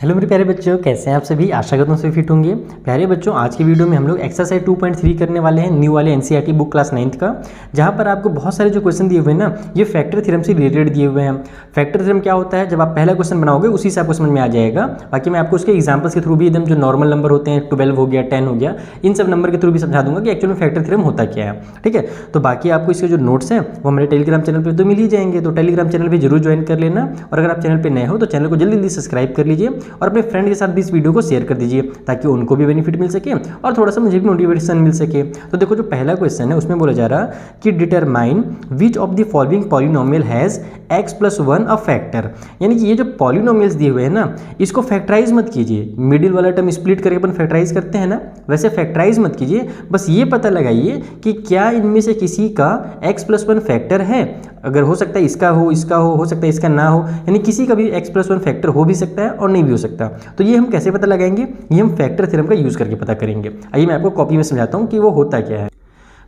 Hello मेरे प्यारे बच्चों, कैसे हैं आप सभी। आशा करता हूँ सभी फिट होंगे। प्यारे बच्चों, आज की वीडियो में हम लोग एक्सरसाइज 2.3 करने वाले हैं, न्यू वाले एनसीईआरटी बुक क्लास 9th का, जहाँ पर आपको बहुत सारे जो क्वेश्चन दिए हुए हैं ना, ये फैक्टर थ्योरम से रिलेटेड दिए हुए हैं। फैक्टर थ्योरम क्या होता है, जब आप पहला क्वेश्चन बनाओगे उसी से आपको समझ में आ जाएगा। बाकी मैं आपको उसके एग्जाम्पल्स के थ्रू भी एकदम जो नॉर्मल नंबर होते हैं, 12 हो गया, 10 हो गया, इन सब नंबर के थ्रू भी समझा दूंगा कि एक्चुअल में फैक्टर थ्योरम होता क्या है। ठीक है, तो बाकी आपको इसके जो नोट्स हैं वो हमारे टेलीग्राम चैनल पर तो मिल ही जाएंगे, तो टेलीग्राम चैनल पर जरूर ज्वाइन कर लेना। और अगर आप चैनल पर नए हो तो चैनल को जल्दी जल्दी सब्सक्राइब कर लीजिए और अपने फ्रेंड के साथ भी इस वीडियो को शेयर कर दीजिए, ताकि उनको भी बेनिफिट मिल सके और थोड़ा सा मुझे भी मोटिवेशन मिल सके। तो देखो, जो पहला क्वेश्चन है उसमें बोला जा रहा कि determine which of the following polynomial has x+1 a factor. यानी कि ये जो पॉलिनोमियल्स दिए हुए हैं ना, इसको फैक्टराइज मत कीजिए। मिडिल वाला टर्म स्प्लिट करके अपन फैक्टराइज करते हैं ना, वैसे फैक्टराइज मत कीजिए। बस ये पता लगाइए कि क्या इनमें से किसी का x+1 फैक्टर है। अगर हो सकता है इसका हो सकता है इसका ना हो, यानी किसी का भी x+1 फैक्टर हो भी सकता है और नहीं भी हो सकता। तो ये हम कैसे पता लगाएंगे, ये हम फैक्टर थ्योरम का यूज़ करके पता करेंगे। आइए मैं आपको कॉपी में समझाता हूँ कि वो होता क्या है।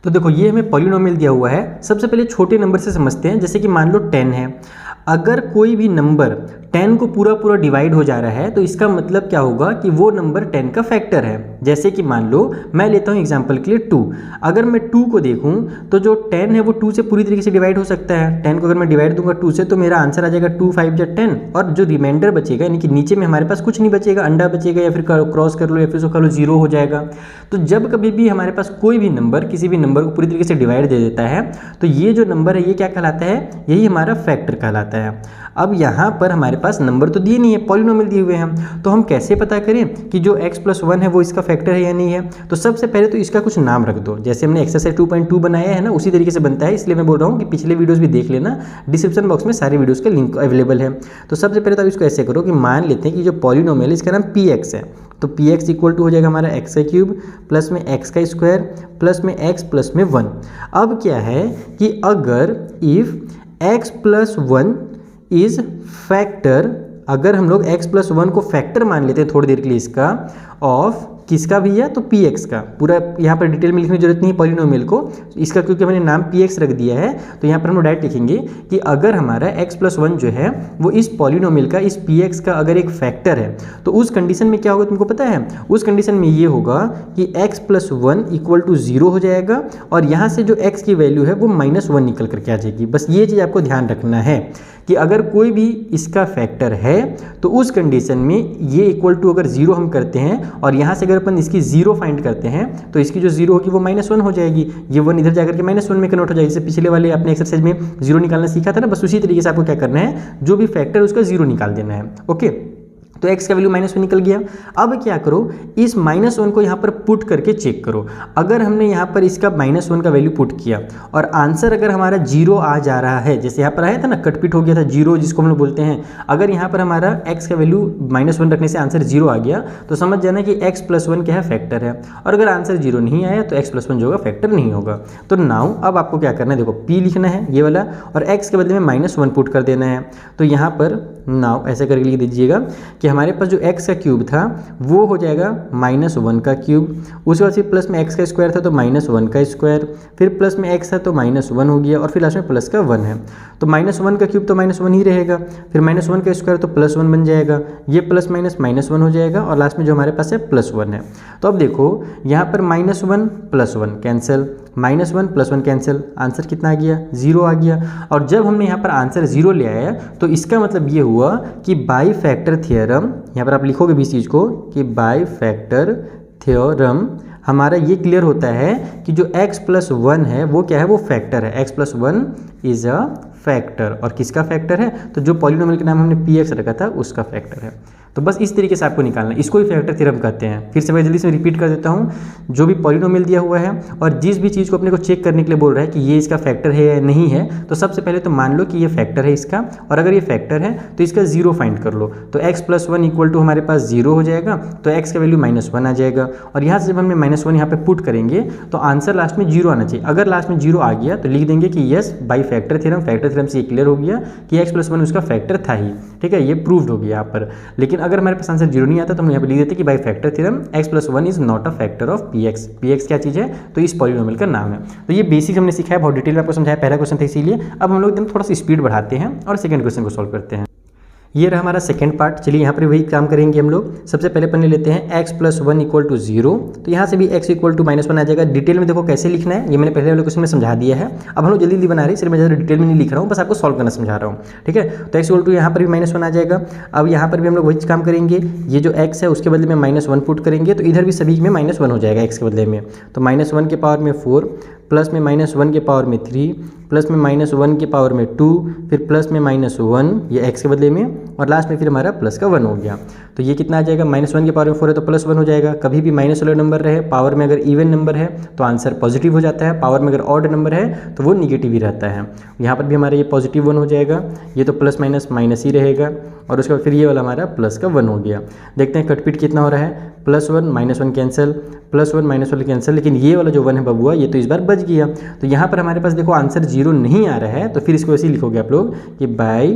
तो देखो, ये हमें पॉलिनोमियल दिया हुआ है। सबसे पहले छोटे नंबर से समझते हैं। जैसे कि मान लो 10 है। अगर कोई भी नंबर 10 को पूरा डिवाइड हो जा रहा है तो इसका मतलब क्या होगा कि वो नंबर 10 का फैक्टर है। जैसे कि मान लो मैं लेता हूँ एग्जांपल के लिए 2। अगर मैं 2 को देखूँ तो जो 10 है वो 2 से पूरी तरीके से डिवाइड हो सकता है। 10 को अगर मैं डिवाइड दूंगा 2 से तो मेरा आंसर आ जाएगा 2 5 जा 10, और जो रिमाइंडर बचेगा यानी कि नीचे में हमारे पास कुछ नहीं बचेगा, अंडा बचेगा या फिर क्रॉस कर लो या फिर उसको कर लो 0 हो जाएगा। तो जब कभी भी हमारे पास कोई भी नंबर किसी भी नंबर को पूरी तरीके से डिवाइड दे देता है तो ये जो नंबर है ये क्या कहलाता है, यही हमारा फैक्टर कहलाता है। अब यहाँ पर हमारे पास नंबर तो दिए नहीं है, पॉलिनोमियल दिए हुए हैं, तो हम कैसे पता करें कि जो x+1 है वो इसका फैक्टर है या नहीं है। तो सबसे पहले तो इसका कुछ नाम रख दो। जैसे हमने एक्सरसाइज 2.2 बनाया है ना, उसी तरीके से बनता है, इसलिए मैं बोल रहा हूँ कि पिछले वीडियोस भी देख लेना, डिस्क्रिप्शन बॉक्स में सारे वीडियोस का लिंक अवेलेबल है। तो सबसे पहले तो आप इसको ऐसे करो कि मान लेते हैं कि जो पॉलिनोमियल इसका नाम px है, तो px इक्वल टू हो जाएगा हमारा x³ प्लस में x² प्लस में x प्लस में 1। अब क्या है कि अगर इफ़ x+1 इज फैक्टर, अगर हम लोग x+1 को फैक्टर मान लेते हैं थोड़ी देर के लिए इसका, ऑफ किसका भी है तो px का। पूरा यहाँ पर डिटेल में लिखने की जरूरत नहीं है पॉलिनोमियल को, इसका क्योंकि मैंने नाम px रख दिया है तो यहाँ पर हम डायरेक्ट लिखेंगे कि अगर हमारा x+1 जो है वो इस पॉलिनोमियल का, इस px का अगर एक फैक्टर है तो उस कंडीशन में क्या होगा तुमको पता है। उस कंडीशन में ये होगा कि x+1 इक्वल टू 0 हो जाएगा और यहाँ से जो x की वैल्यू है वो -1 निकल करके आ जाएगी। बस ये चीज़ आपको ध्यान रखना है कि अगर कोई भी इसका फैक्टर है तो उस कंडीशन में ये इक्वल टू अगर 0 हम करते हैं और यहाँ से अगर अपन इसकी 0 फाइंड करते हैं तो इसकी जो 0 होगी वो -1 हो जाएगी। ये 1 इधर जाकर के -1 में कन्वर्ट हो जाएगी। जैसे पिछले वाले आपने एक्सरसाइज में 0 निकालना सीखा था ना, बस उसी तरीके से आपको क्या करना है, जो भी फैक्टर है उसका 0 निकाल देना है। ओके, तो x का वैल्यू -1 निकल गया। अब क्या करो, इस -1 को यहाँ पर पुट करके चेक करो। अगर हमने यहाँ पर इसका -1 का वैल्यू पुट किया और आंसर अगर हमारा 0 आ जा रहा है, जैसे यहाँ पर आया था ना, कटपिट हो गया था 0 जिसको हम लोग बोलते हैं, अगर यहाँ पर हमारा x का वैल्यू -1 रखने से आंसर 0 आ गया तो समझ जाना कि x+1 क्या है, फैक्टर है। और अगर आंसर 0 नहीं आया तो x+1 जो होगा फैक्टर नहीं होगा। तो नाउ अब आपको क्या करना है, देखो p लिखना है ये वाला और x के बदले में -1 पुट कर देना है। तो यहाँ पर नाउ ऐसे करके लिख दीजिएगा कि हमारे पास जो x का क्यूब था वो हो जाएगा -1 का क्यूब, उसके बाद फिर प्लस में x का स्क्वायर था तो -1 का स्क्वायर, फिर प्लस में x था तो -1 हो गया और फिर लास्ट में प्लस का 1 है तो -1 का क्यूब तो -1 ही रहेगा, फिर -1 का स्क्वायर तो +1 बन जाएगा, ये प्लस माइनस -1 हो जाएगा और लास्ट में जो हमारे पास है +1 है। तो अब देखो यहाँ पर -1 +1 कैंसिल, -1 +1 कैंसिल, आंसर कितना आ गया, 0 आ गया। और जब हमने यहाँ पर आंसर 0 ले आया तो इसका मतलब ये हुआ कि बाई फैक्टर थ्योरम, यहाँ पर आप लिखोगे भी इस चीज़ को कि बाई फैक्टर थ्योरम हमारा ये क्लियर होता है कि जो x+1 है वो क्या है, वो फैक्टर है। x+1 इज अ फैक्टर, और किसका फैक्टर है, तो जो पॉलिनोमियल के नाम हमने px रखा था उसका फैक्टर है। तो बस इस तरीके से आपको निकालना है, इसको ही फैक्टर थ्योरम कहते हैं। फिर से मैं जल्दी से रिपीट कर देता हूँ, जो भी पॉलिनोमियल दिया हुआ है और जिस भी चीज़ को अपने को चेक करने के लिए बोल रहा है कि ये इसका फैक्टर है या नहीं है, तो सबसे पहले तो मान लो कि ये फैक्टर है इसका, और अगर ये फैक्टर है तो इसका 0 फाइंड कर लो। तो x+1 इक्वल टू हमारे पास 0 हो जाएगा, तो x का वैल्यू -1 आ जाएगा और यहाँ से जब हमने -1 यहाँ पे पुट करेंगे तो आंसर लास्ट में 0 आना चाहिए। अगर लास्ट में 0 आ गया तो लिख देंगे कि yes by factor theorem, factor theorem से ये क्लियर हो गया कि x+1 उसका फैक्टर था ही। ठीक है, ये प्रूव्ड हो गया यहाँ पर। लेकिन अगर हमारे पास आंसर 0 नहीं आता तो हम यहाँ पे लिख देते कि by factor theorem x+1 is not a factor of px। px क्या चीज़ है, तो इस पॉलिनोमियल का नाम है। तो ये बेसिक हमने सीखा है, बहुत डिटेल में आपको समझाया, पहला क्वेश्चन था इसीलिए। अब हम लोग एकदम थोड़ा सा स्पीड बढ़ाते हैं और सेकंड क्वेश्चन को सॉल्व करते हैं। ये रहा हमारा सेकंड पार्ट। चलिए यहाँ पर वही काम करेंगे हम लोग। सबसे पहले अपन ले लेते हैं x + 1 = 0। तो यहाँ से भी x = -1 आ जाएगा। डिटेल में देखो कैसे लिखना है, ये मैंने पहले वाले क्वेश्चन में समझा दिया है। अब हम लोग जल्दी बना रहे हैं, सिर्फ मैं ज़्यादा डिटेल में नहीं लिख रहा हूँ, बस आपको सॉल्व करना समझा रहा हूँ, ठीक है। तो x = यहाँ पर भी -1 आ जाएगा। अब यहाँ पर भी हम लोग वही काम करेंगे, ये जो x है उसके बदले में -1 पुट करेंगे, तो इधर भी सभी में -1 हो जाएगा x के बदले में। तो -1 के पावर में 4, प्लस में -1 के पावर में 3, प्लस में -1 के पावर में 2, फिर प्लस में -1 ये x के बदले में, और लास्ट में फिर हमारा प्लस का 1 हो गया। तो ये कितना आ जाएगा, -1 के पावर में 4 है तो +1 हो जाएगा। कभी भी माइनस वाला नंबर रहे, पावर में अगर इवन नंबर है तो आंसर पॉजिटिव हो जाता है, पावर में अगर ऑड नंबर है तो वो निगेटिव ही रहता है। यहाँ पर भी हमारा ये +1 हो जाएगा, ये तो प्लस माइनस माइनस ही रहेगा, और उसके बाद फिर ये वाला हमारा प्लस का 1 हो गया। देखते हैं कटपीट कितना हो रहा है, +1 -1 कैंसिल, +1 -1 कैंसिल, लेकिन ये वाला जो 1 है बबुआ ये तो इस बार बच गया। तो यहाँ पर हमारे पास देखो आंसर 0 नहीं आ रहा है, तो फिर इसको ऐसे ही लिखोगे आप लोग कि बाय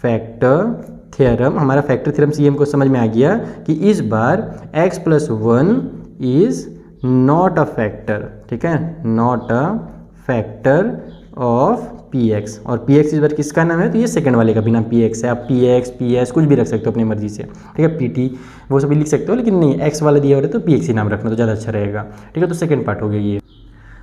फैक्टर थ्योरम। हमारा फैक्टर थ्योरम से ये हमको समझ में आ गया कि इस बार x + 1 is not a factor, ठीक है, not a factor of px। और px इस बार किसका नाम है, तो ये सेकंड वाले का भी नाम px है। आप px ps कुछ भी रख सकते हो अपनी मर्जी से, ठीक है, pt वो सभी लिख सकते हो, लेकिन नहीं x वाला दिया हो रहा है तो px ही नाम रखना तो ज़्यादा अच्छा रहेगा, ठीक है। तो सेकंड पार्ट हो गया ये।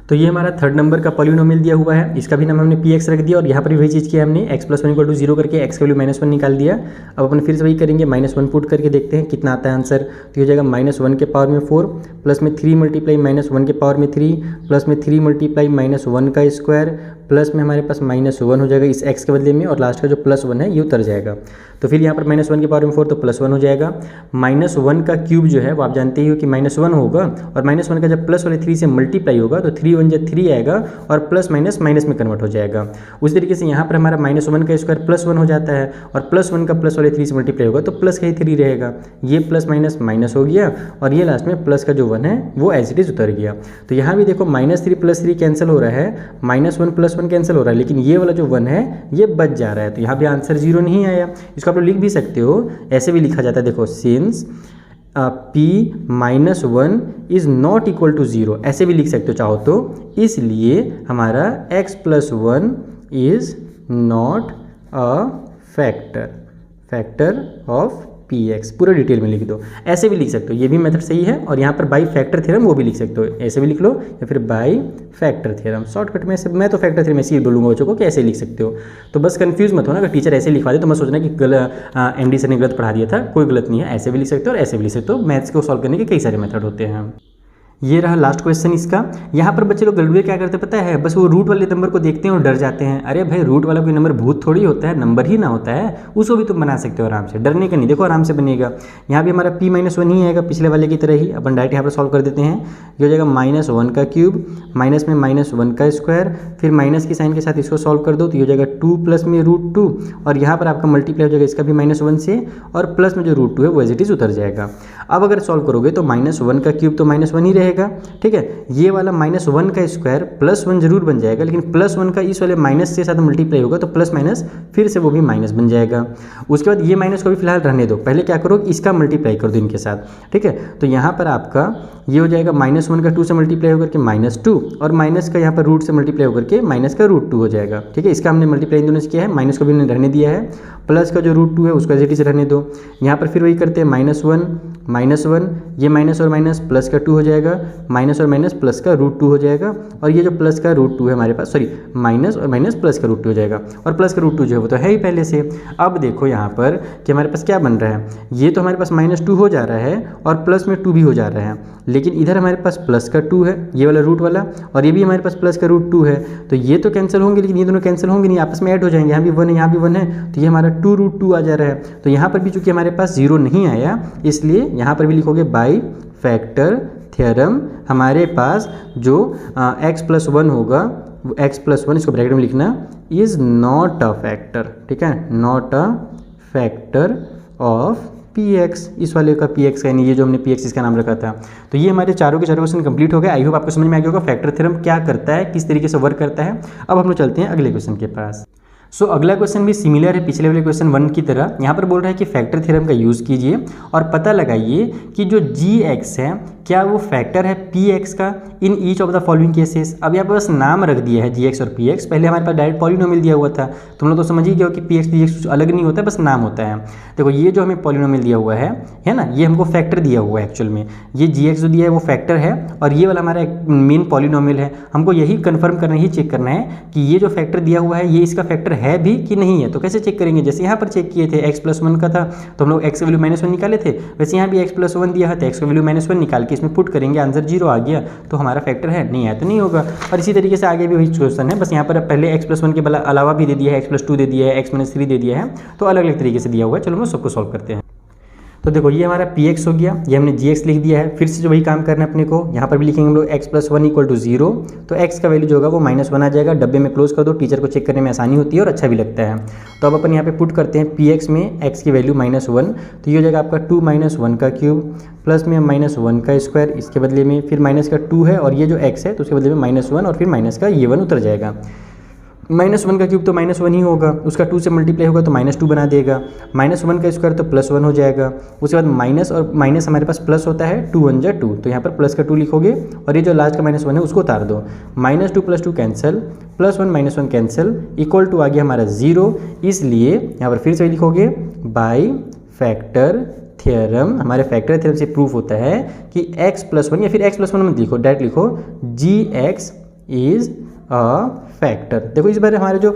तो ये हमारा थर्ड नंबर का पॉलिनोमियल दिया हुआ है, इसका भी नाम हमने px रख दिया, और यहाँ पर भी वही चीज़ किया हमने, x + 1 = 0 करके x का वैल्यू -1 निकाल दिया। अब अपन फिर से वही करेंगे, -1 पुट करके देखते हैं कितना आता है आंसर। तो ये हो जाएगा -1 के पावर में 4, प्लस में 3 × -1 के पावर में 3, प्लस में 3 × -1 का स्क्वायर, प्लस में हमारे पास -1 हो जाएगा इस x के बदले में, और लास्ट का जो +1 है ये उतर जाएगा। तो फिर यहाँ पर -1 के पावर में 4 तो +1 हो जाएगा। -1 का क्यूब जो है वो आप जानते ही हो कि -1 होगा, और -1 का जब प्लस वाले 3 से मल्टीप्लाई होगा तो 3 × 1 = 3 आएगा, और प्लस माइनस माइनस में कन्वर्ट हो जाएगा। उस तरीके से यहाँ पर हमारा -1 का स्क्वायर +1 हो जाता है, और +1 का प्लस वाले 3 से मल्टीप्लाई होगा तो प्लस का ही 3 रहेगा। ये प्लस माइनस माइनस हो गया, और ये लास्ट में प्लस का जो 1 है वो एज इट इज उतर गया। तो यहाँ भी देखो -3 + 3 कैंसिल हो रहा है, -1 + 1 कैंसिल हो रहा है, लेकिन ये वाला जो 1 है ये बच जा रहा है। तो यहाँ भी आंसर 0 नहीं आया। इसको आप लोग लिख भी सकते हो, ऐसे भी लिखा जाता है, देखो since p - 1 is not equal to 0, ऐसे भी लिख सकते हो चाहो तो। इसलिए हमारा x + 1 is not a factor of px। पूरा डिटेल में लिख दो, ऐसे भी लिख सकते हो, ये भी मेथड सही है। और यहाँ पर बाई फैक्टर थ्योरम वो भी लिख सकते हो, ऐसे भी लिख लो, या फिर बाई फैक्टर थ्योरम। शॉर्टकट में से मैं तो फैक्टर थ्योरम ऐसे ही बोलूँगा बच्चों को कि ऐसे लिख सकते हो। तो बस कंफ्यूज मत हो ना, अगर टीचर ऐसे लिखवा दे तो मैं सोचना कि MD सर ने गलत पढ़ा दिया था, कोई गलत नहीं है। ऐसे भी लिख सकते हो और ऐसे भी लिख सकते हो। मैथ्स को सॉल्व करने के कई सारे मेथड होते हैं। ये रहा लास्ट क्वेश्चन इसका। यहाँ पर बच्चे लोग गलबे क्या करते पता है, बस वो रूट वाले नंबर को देखते हैं और डर जाते हैं। अरे भाई, रूट वाला कोई नंबर भूत थोड़ी होता है, नंबर ही ना होता है, उसको भी तुम बना सकते हो आराम से, डरने का नहीं। देखो आराम से बनेगा। यहाँ भी हमारा p - 1 ही आएगा पिछले वाले की तरह ही। अपन डायरेक्ट यहाँ पर सॉल्व कर देते हैं। ये हो जाएगा -1 का क्यूब, माइनस में -1 का स्क्वायर, फिर माइनस की साइन के साथ इसको सॉल्व कर दो तो ये हो जाएगा 2 प्लस में √2, और यहाँ पर आपका मल्टीप्लाई हो जाएगा इसका भी -1 से, और प्लस में जो √2 है वो एज इट इज उतर जाएगा। अब अगर सॉल्व करोगे तो -1 का क्यूब तो -1 ही रहेगा, ठीक है। ये वाला -1 का स्क्वायर +1 जरूर बन जाएगा, लेकिन +1 का इस वाले माइनस के साथ मल्टीप्लाई होगा तो प्लस माइनस फिर से वो भी माइनस बन जाएगा। उसके बाद ये माइनस को भी फिलहाल रहने दो, पहले क्या करो इसका मल्टीप्लाई कर दो इनके साथ, ठीक है। तो यहाँ पर आपका ये हो जाएगा -1 का 2 से मल्टीप्लाई होकर के -2, और माइनस का यहाँ पर रूट से मल्टीप्लाई होकर के माइनस का √2 हो जाएगा, ठीक है। इसका हमने मल्टीप्लाई इन दोनों से किया है, माइनस को भी हमने रहने दिया है, प्लस का जो √2 है उसको एज इट इज रहने दो। यहाँ पर फिर वही करते हैं -1, ये माइनस और माइनस प्लस का 2 हो जाएगा, माइनस और माइनस प्लस का √2 हो जाएगा, और ये जो प्लस का √2 है हमारे पास, सॉरी माइनस और माइनस प्लस का √2 हो जाएगा, और प्लस का √2 जो है वो तो है ही पहले से। अब देखो यहाँ पर कि हमारे पास क्या बन रहा है, ये तो हमारे पास -2 हो जा रहा है और प्लस में 2 भी हो जा रहा है, लेकिन इधर हमारे पास प्लस का 2 है, ये वाला रूट वाला, और ये भी हमारे पास प्लस का √2 है। तो ये तो कैंसिल होंगे, लेकिन ये दोनों कैंसिल होंगे नहीं, आपस में ऐड हो जाएंगे। यहाँ भी 1 है, यहाँ भी 1 है, तो ये हमारा 2√2 आ जा रहा है। तो यहाँ पर भी चूंकि हमारे पास 0 नहीं आया, इसलिए यहाँ पर भी लिखोगे बाई फैक्टर थ्योरम। हमारे पास जो x + 1 होगा, x + 1 इसको ब्रैकेट में लिखना, इज़ नॉट अ फैक्टर, ठीक है, not a factor of px। इस वाले का px का, यानी ये जो हमने px इसका नाम रखा था। तो ये हमारे चारों के चारों क्वेश्चन कंप्लीट हो गए। आई होप आपको समझ में आ गया होगा फैक्टर थ्योरम क्या करता है, किस तरीके से वर्क करता है। अब हम लोग चलते हैं अगले क्वेश्चन के पास। सो अगला क्वेश्चन भी सिमिलर है पिछले वाले क्वेश्चन 1 की तरह। यहाँ पर बोल रहा है कि फैक्टर थ्योरम का यूज़ कीजिए और पता लगाइए कि जो gx है क्या वो फैक्टर है px का in each of the following cases. अब यहाँ पर बस नाम रख दिया है gx और px, पहले हमारे पास डायरेक्ट पॉलिनोमियल दिया हुआ था, तुम लोग तो समझ ही गए हो कि px px कुछ अलग नहीं होता है, बस नाम होता है। देखो ये जो हमें पॉलिनोमियल दिया हुआ है ना, ये हमको फैक्टर दिया हुआ है एक्चुअल में, ये gx जो दिया है वो फैक्टर है और ये वाला हमारा मेन पॉलिनोमियल है। हमको यही कन्फर्म करना ही चेक करना है कि ये जो फैक्टर दिया हुआ है ये इसका फैक्टर है भी कि नहीं है। तो कैसे चेक करेंगे, जैसे यहाँ पर चेक किए थे x+1 का था तो हम लोग x की वैल्यू -1 निकाले थे, वैसे यहाँ भी x+1 दिया है तो x की वैल्यू -1 निकाल के इसमें पुट करेंगे, आंसर 0 आ गया तो हमारा फैक्टर है, नहीं है तो नहीं होगा। और इसी तरीके से आगे भी वही क्वेश्चन है, बस यहाँ पर पहले x+1 के अलावा भी दे दिया है, x+2 दे दिया है, x-3 दे दिया है, तो अलग अलग तरीके से दिया हुआ है। चलो हम सबको सॉल्व करते हैं। तो देखो ये हमारा px हो गया, ये हमने gx लिख दिया है। फिर से जो वही काम करना है अपने को, यहाँ पर भी लिखेंगे हम लोग x+1 = 0, तो x का वैल्यू जो होगा वो -1 आ जाएगा। डब्बे में क्लोज कर दो, टीचर को चेक करने में आसानी होती है और अच्छा भी लगता है। तो अब अपन यहाँ पे पुट करते हैं px में x की वैल्यू -1, तो ये हो जाएगा आपका 2 - 1 का क्यूब प्लस में -1 का स्क्वायर, इसके बदले में फिर माइनस का 2 है और ये जो x है तो उसके बदले में -1 और फिर माइनस का ये 1 उतर जाएगा। -1 का क्यूब तो -1 ही होगा, उसका 2 से मल्टीप्लाई होगा तो -2 बना देगा, -1 का स्क्वायर तो +1 हो जाएगा। उसके बाद माइनस और माइनस हमारे पास प्लस होता है, 2 × 2, तो यहाँ पर प्लस का 2 लिखोगे और ये जो लास्ट का -1 है उसको उतार दो। -2 + 2 कैंसिल, +1 - 1 कैंसिल, इक्वल टू आ गया हमारा 0। इसलिए यहाँ पर फिर से लिखोगे बाई फैक्टर थ्योरम, हमारे फैक्टर थ्योरम से प्रूफ होता है कि x+1 या फिर x+1 मत लिखो, डायरेक्ट लिखो gx इज अ फैक्टर। देखो इस बार हमारे जो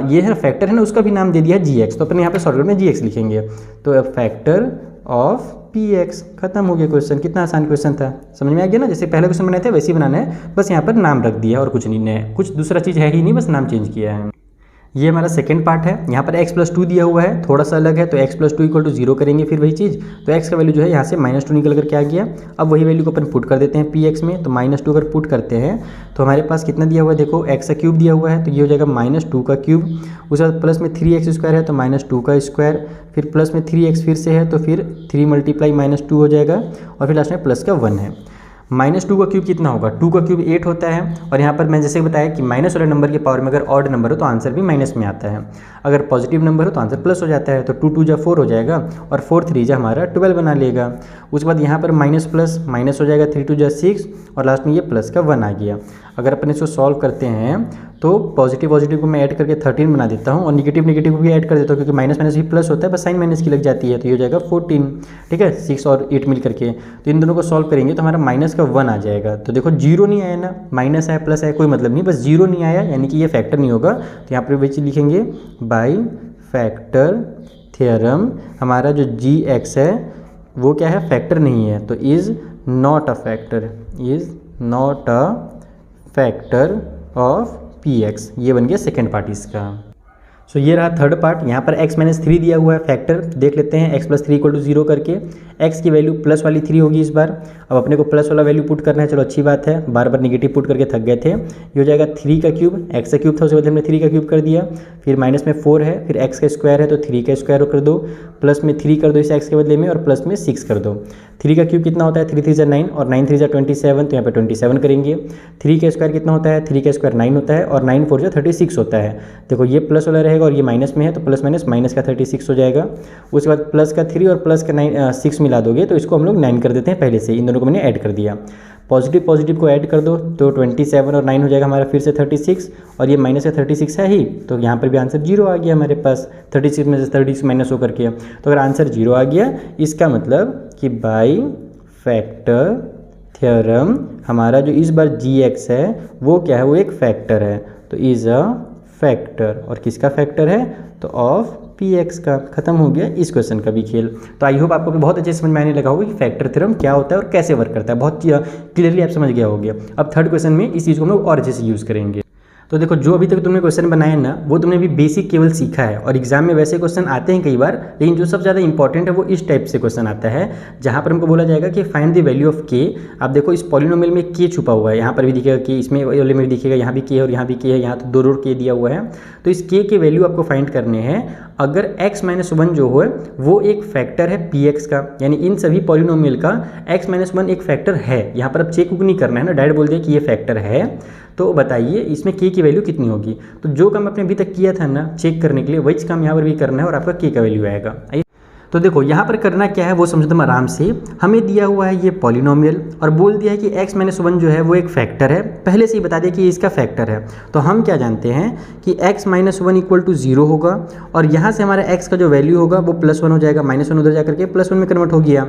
ये है फैक्टर है ना, उसका भी नाम दे दिया है gx, तो अपन यहाँ पे शॉर्टकट में gx लिखेंगे, तो फैक्टर ऑफ px। खत्म हो गया क्वेश्चन। कितना आसान क्वेश्चन था, समझ में आ गया ना। जैसे पहले क्वेश्चन बनाए थे वैसे ही बनाना है, बस यहाँ पर नाम रख दिया और कुछ नहीं है, कुछ दूसरा चीज़ है ही नहीं, बस नाम चेंज किया है। ये हमारा सेकंड पार्ट है, यहाँ पर x+2 दिया हुआ है, थोड़ा सा अलग है, तो x+2 = 0 करेंगे फिर वही चीज़, तो x का वैल्यू जो है यहाँ से -2 निकल कर के आ गया। अब वही वैल्यू को अपन पुट कर देते हैं px में, तो -2 अगर पुट करते हैं तो हमारे पास कितना दिया हुआ है, देखो x का क्यूब दिया हुआ है तो ये हो जाएगा -2 का क्यूब, उसके बाद प्लस में 3x² है तो -2 का स्क्वायर, फिर प्लस में 3x फिर से है तो फिर 3 × -2 हो जाएगा और फिर लास्ट में प्लस का 1 है। -2 का क्यूब कितना होगा, 2 का क्यूब 8 होता है, और यहाँ पर मैं जैसे बताया कि माइनस वाले नंबर के पावर में अगर ऑड नंबर हो तो आंसर भी माइनस में आता है, अगर पॉजिटिव नंबर हो तो आंसर प्लस हो जाता है। तो 2 × 2 = 4 हो जाएगा और 4 × 3 = हमारा 12 बना लेगा। उसके बाद यहाँ पर माइनस प्लस माइनस हो जाएगा, 3 × 2 = 6 और लास्ट में ये प्लस का 1 आ गया। अगर अपन इसको सॉल्व करते हैं तो पॉजिटिव को मैं ऐड करके 13 बना देता हूँ और निगेटिव को भी ऐड कर देता हूँ, क्योंकि माइनस भी प्लस होता है, बस साइन माइनस की लग जाती है, तो ये हो जाएगा 14। ठीक है, 6 और 8 मिल करके, तो इन दोनों को सॉल्व करेंगे तो हमारा माइनस का 1 आ जाएगा। तो देखो 0 नहीं आया ना, माइनस आया प्लस आया कोई मतलब नहीं, बस 0 नहीं आया यानी कि ये फैक्टर नहीं होगा। तो यहाँ पर वही चीज़ लिखेंगे बाई फैक्टर थ्योरम, हमारा जो gx है वो क्या है, फैक्टर नहीं है, तो is not a factor, is not a factor of px। ये बन गया सेकेंड पार्ट इसका। सो ये रहा थर्ड पार्ट। यहाँ पर x - 3 दिया हुआ है फैक्टर, देख लेते हैं x+3 = 0 करके, x की वैल्यू प्लस वाली 3 होगी इस बार। अब अपने को प्लस वाला वैल्यू पुट करना है, चलो अच्छी बात है, बार बार निगेटिव पुट करके थक गए थे। ये हो जाएगा 3 का क्यूब, x का क्यूब था उसके बाद हमने 3 का क्यूब कर दिया, फिर माइनस में 4 है, फिर x का स्क्वायर है तो 3 का स्क्वायर कर दो, प्लस में 3 कर दो इसे x के बदले में और प्लस में 6 कर दो। 3 का क्यूब कितना होता है, 3 × 3 = 9 और 9 × 3 = 27, तो यहाँ पे 27 करेंगे। 3 का स्क्वायर कितना होता है, 3 का स्क्वायर 9 होता है और 9 × 4 = 36 होता है। देखो ये प्लस वाला रहेगा और ये माइनस में है, तो प्लस माइनस का 36 हो जाएगा। उसके बाद प्लस का 3 और प्लस का 6 मिला दोगे तो इसको हम लोग 9 कर देते हैं पहले से, इन दोनों को मैंने ऐड कर दिया। पॉजिटिव को ऐड कर दो तो 27 और 9 हो जाएगा हमारा फिर से 36, और ये माइनस का 36 है ही, तो यहाँ पर भी आंसर 0 आ गया हमारे पास, 36 में से 36 माइनस होकर के। तो अगर आंसर 0 आ गया, इसका मतलब कि बाई फैक्टर थ्योरम हमारा जो इस बार gx है वो क्या है, वो एक फैक्टर है, तो इज़ अ फैक्टर। और किसका फैक्टर है, तो ऑफ px का। खत्म हो गया इस क्वेश्चन का भी खेल। तो आई होप आपको बहुत अच्छे समझ में आने लगा होगा कि फैक्टर थ्योरम क्या होता है और कैसे वर्क करता है, बहुत क्लियरली आप समझ गया होगा। अब थर्ड क्वेश्चन में इस चीज़ को हम लोग और अच्छे से यूज़ करेंगे। तो देखो जो अभी तक तुमने क्वेश्चन बनाए ना वो तुमने भी बेसिक केवल सीखा है, और एग्जाम में वैसे क्वेश्चन आते हैं कई बार, लेकिन जो सबसे ज़्यादा इंपॉर्टेंट है वो इस टाइप से क्वेश्चन आता है, जहाँ पर हमको बोला जाएगा कि find the value of k। आप देखो इस पॉलिनोमियल में k छुपा हुआ है, यहाँ पर भी दिखेगा k, इसमें वाले में भी दिखेगा, यहाँ भी k है और यहाँ भी k है, यहाँ तो 2 k दिया हुआ है। तो इस k के वैल्यू आपको फाइंड करने हैं अगर x - 1 जो है वो एक फैक्टर है px का, यानी इन सभी पॉलिनोमियल का x - 1 एक फैक्टर है। यहाँ पर अब चेक नहीं करना है ना, डायरेक्ट बोल दिया कि ये फैक्टर है, तो बताइए इसमें के की वैल्यू कितनी होगी। तो जो काम आपने अभी तक किया था ना चेक करने के लिए, वही काम यहाँ पर भी करना है और आपका के का वैल्यू आएगा। तो देखो यहाँ पर करना क्या है वो समझो तुम आराम से। हमें दिया हुआ है ये पॉलिनोमियल और बोल दिया है कि x - 1 जो है वो एक फैक्टर है, पहले से ही बता दिया कि ये इसका फैक्टर है। तो हम क्या जानते हैं कि x - 1 इक्वल टू 0 होगा और यहाँ से हमारा x का जो वैल्यू होगा वो +1 हो जाएगा, -1 उधर जा करके +1 में कन्वर्ट हो गया।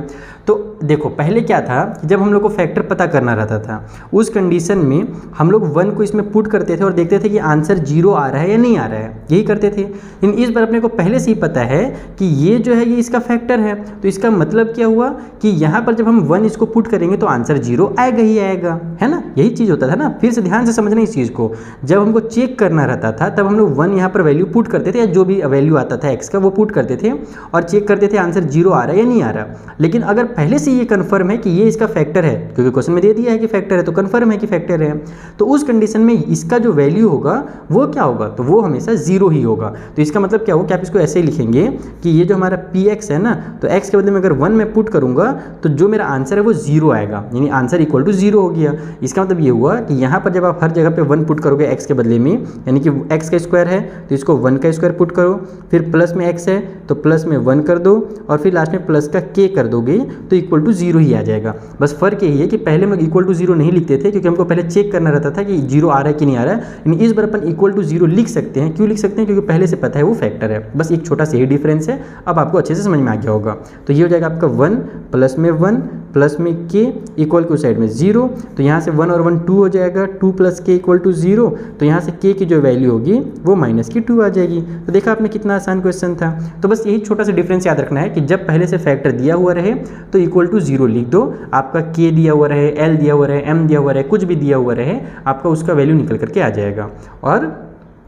तो देखो पहले क्या था कि जब हम लोग को फैक्टर पता करना रहता था उस कंडीशन में हम लोग 1 को इसमें पुट करते थे और देखते थे कि आंसर 0 आ रहा है या नहीं आ रहा है, यही करते थे। लेकिन इस बार अपने को पहले से ही पता है कि ये जो है ये इसका फैक्टर है। तो इसका मतलब क्या हुआ कि यहाँ पर जब हम 1 इसको पुट करेंगे तो आंसर 0 आएगा ही आएगा, है ना, यही चीज़ होता था ना। फिर से ध्यान से समझना इस चीज़ को, जब हमको चेक करना रहता था तब हम लोग 1 यहाँ पर वैल्यू पुट करते थे या जो भी वैल्यू आता था x का वो पुट करते थे और चेक करते थे आंसर 0 आ रहा है या नहीं आ रहा। लेकिन अगर पहले से ये कन्फर्म है कि ये इसका फैक्टर है, क्योंकि क्वेश्चन में दे दिया है कि फैक्टर है तो कन्फर्म है कि फैक्टर है, तो उस कंडीशन में इसका जो वैल्यू होगा वो क्या होगा, तो वो हमेशा 0 ही होगा। तो इसका मतलब क्या होगा कि आप इसको ऐसे ही लिखेंगे कि ये जो हमारा px है ना, तो x के बदले में अगर 1 में पुट करूंगा तो जो मेरा आंसर है वो 0 आएगा, यानी आंसर इक्वल टू 0 हो गया। इसका मतलब ये हुआ कि यहाँ पर जब आप हर जगह पे 1 पुट करोगे x के बदले में, यानी कि x का स्क्वायर है तो इसको 1 का स्क्वायर पुट करो, फिर प्लस में x है तो प्लस में 1 कर दो और फिर लास्ट में प्लस का k कर दोगे तो इक्वल टू 0 ही आ जाएगा। बस फर्क यही है कि पहले हम लोग इक्वल टू 0 नहीं लिखते थे क्योंकि हमको पहले चेक करना रहता था कि 0 आ रहा है कि नहीं आ रहा है, यानी इस बार अपन इक्वल टू 0 लिख सकते हैं। क्यों लिख सकते हैं, क्योंकि पहले से पता है वो फैक्टर है, बस एक छोटा सा ही डिफरेंस है। अब आपको अच्छे से समझ में आ गया होगा। तो ये हो जाएगा आपका 1 प्लस में 1 प्लस में k इक्वल टू साइड में 0, तो यहाँ से 1 और 1 2 हो जाएगा, 2 प्लस k इक्वल टू 0, तो यहाँ से k की जो वैल्यू होगी वो -2 आ जाएगी। तो देखा आपने कितना आसान क्वेश्चन था। तो बस यही छोटा सा डिफरेंस याद रखना है कि जब पहले से फैक्टर दिया हुआ रहे तो इक्वल टू 0 लिख दो, आपका k दिया हुआ रहे, l दिया हुआ रहे, m दिया हुआ रहे, कुछ भी दिया हुआ रहे, आपका उसका वैल्यू निकल करके आ जाएगा। और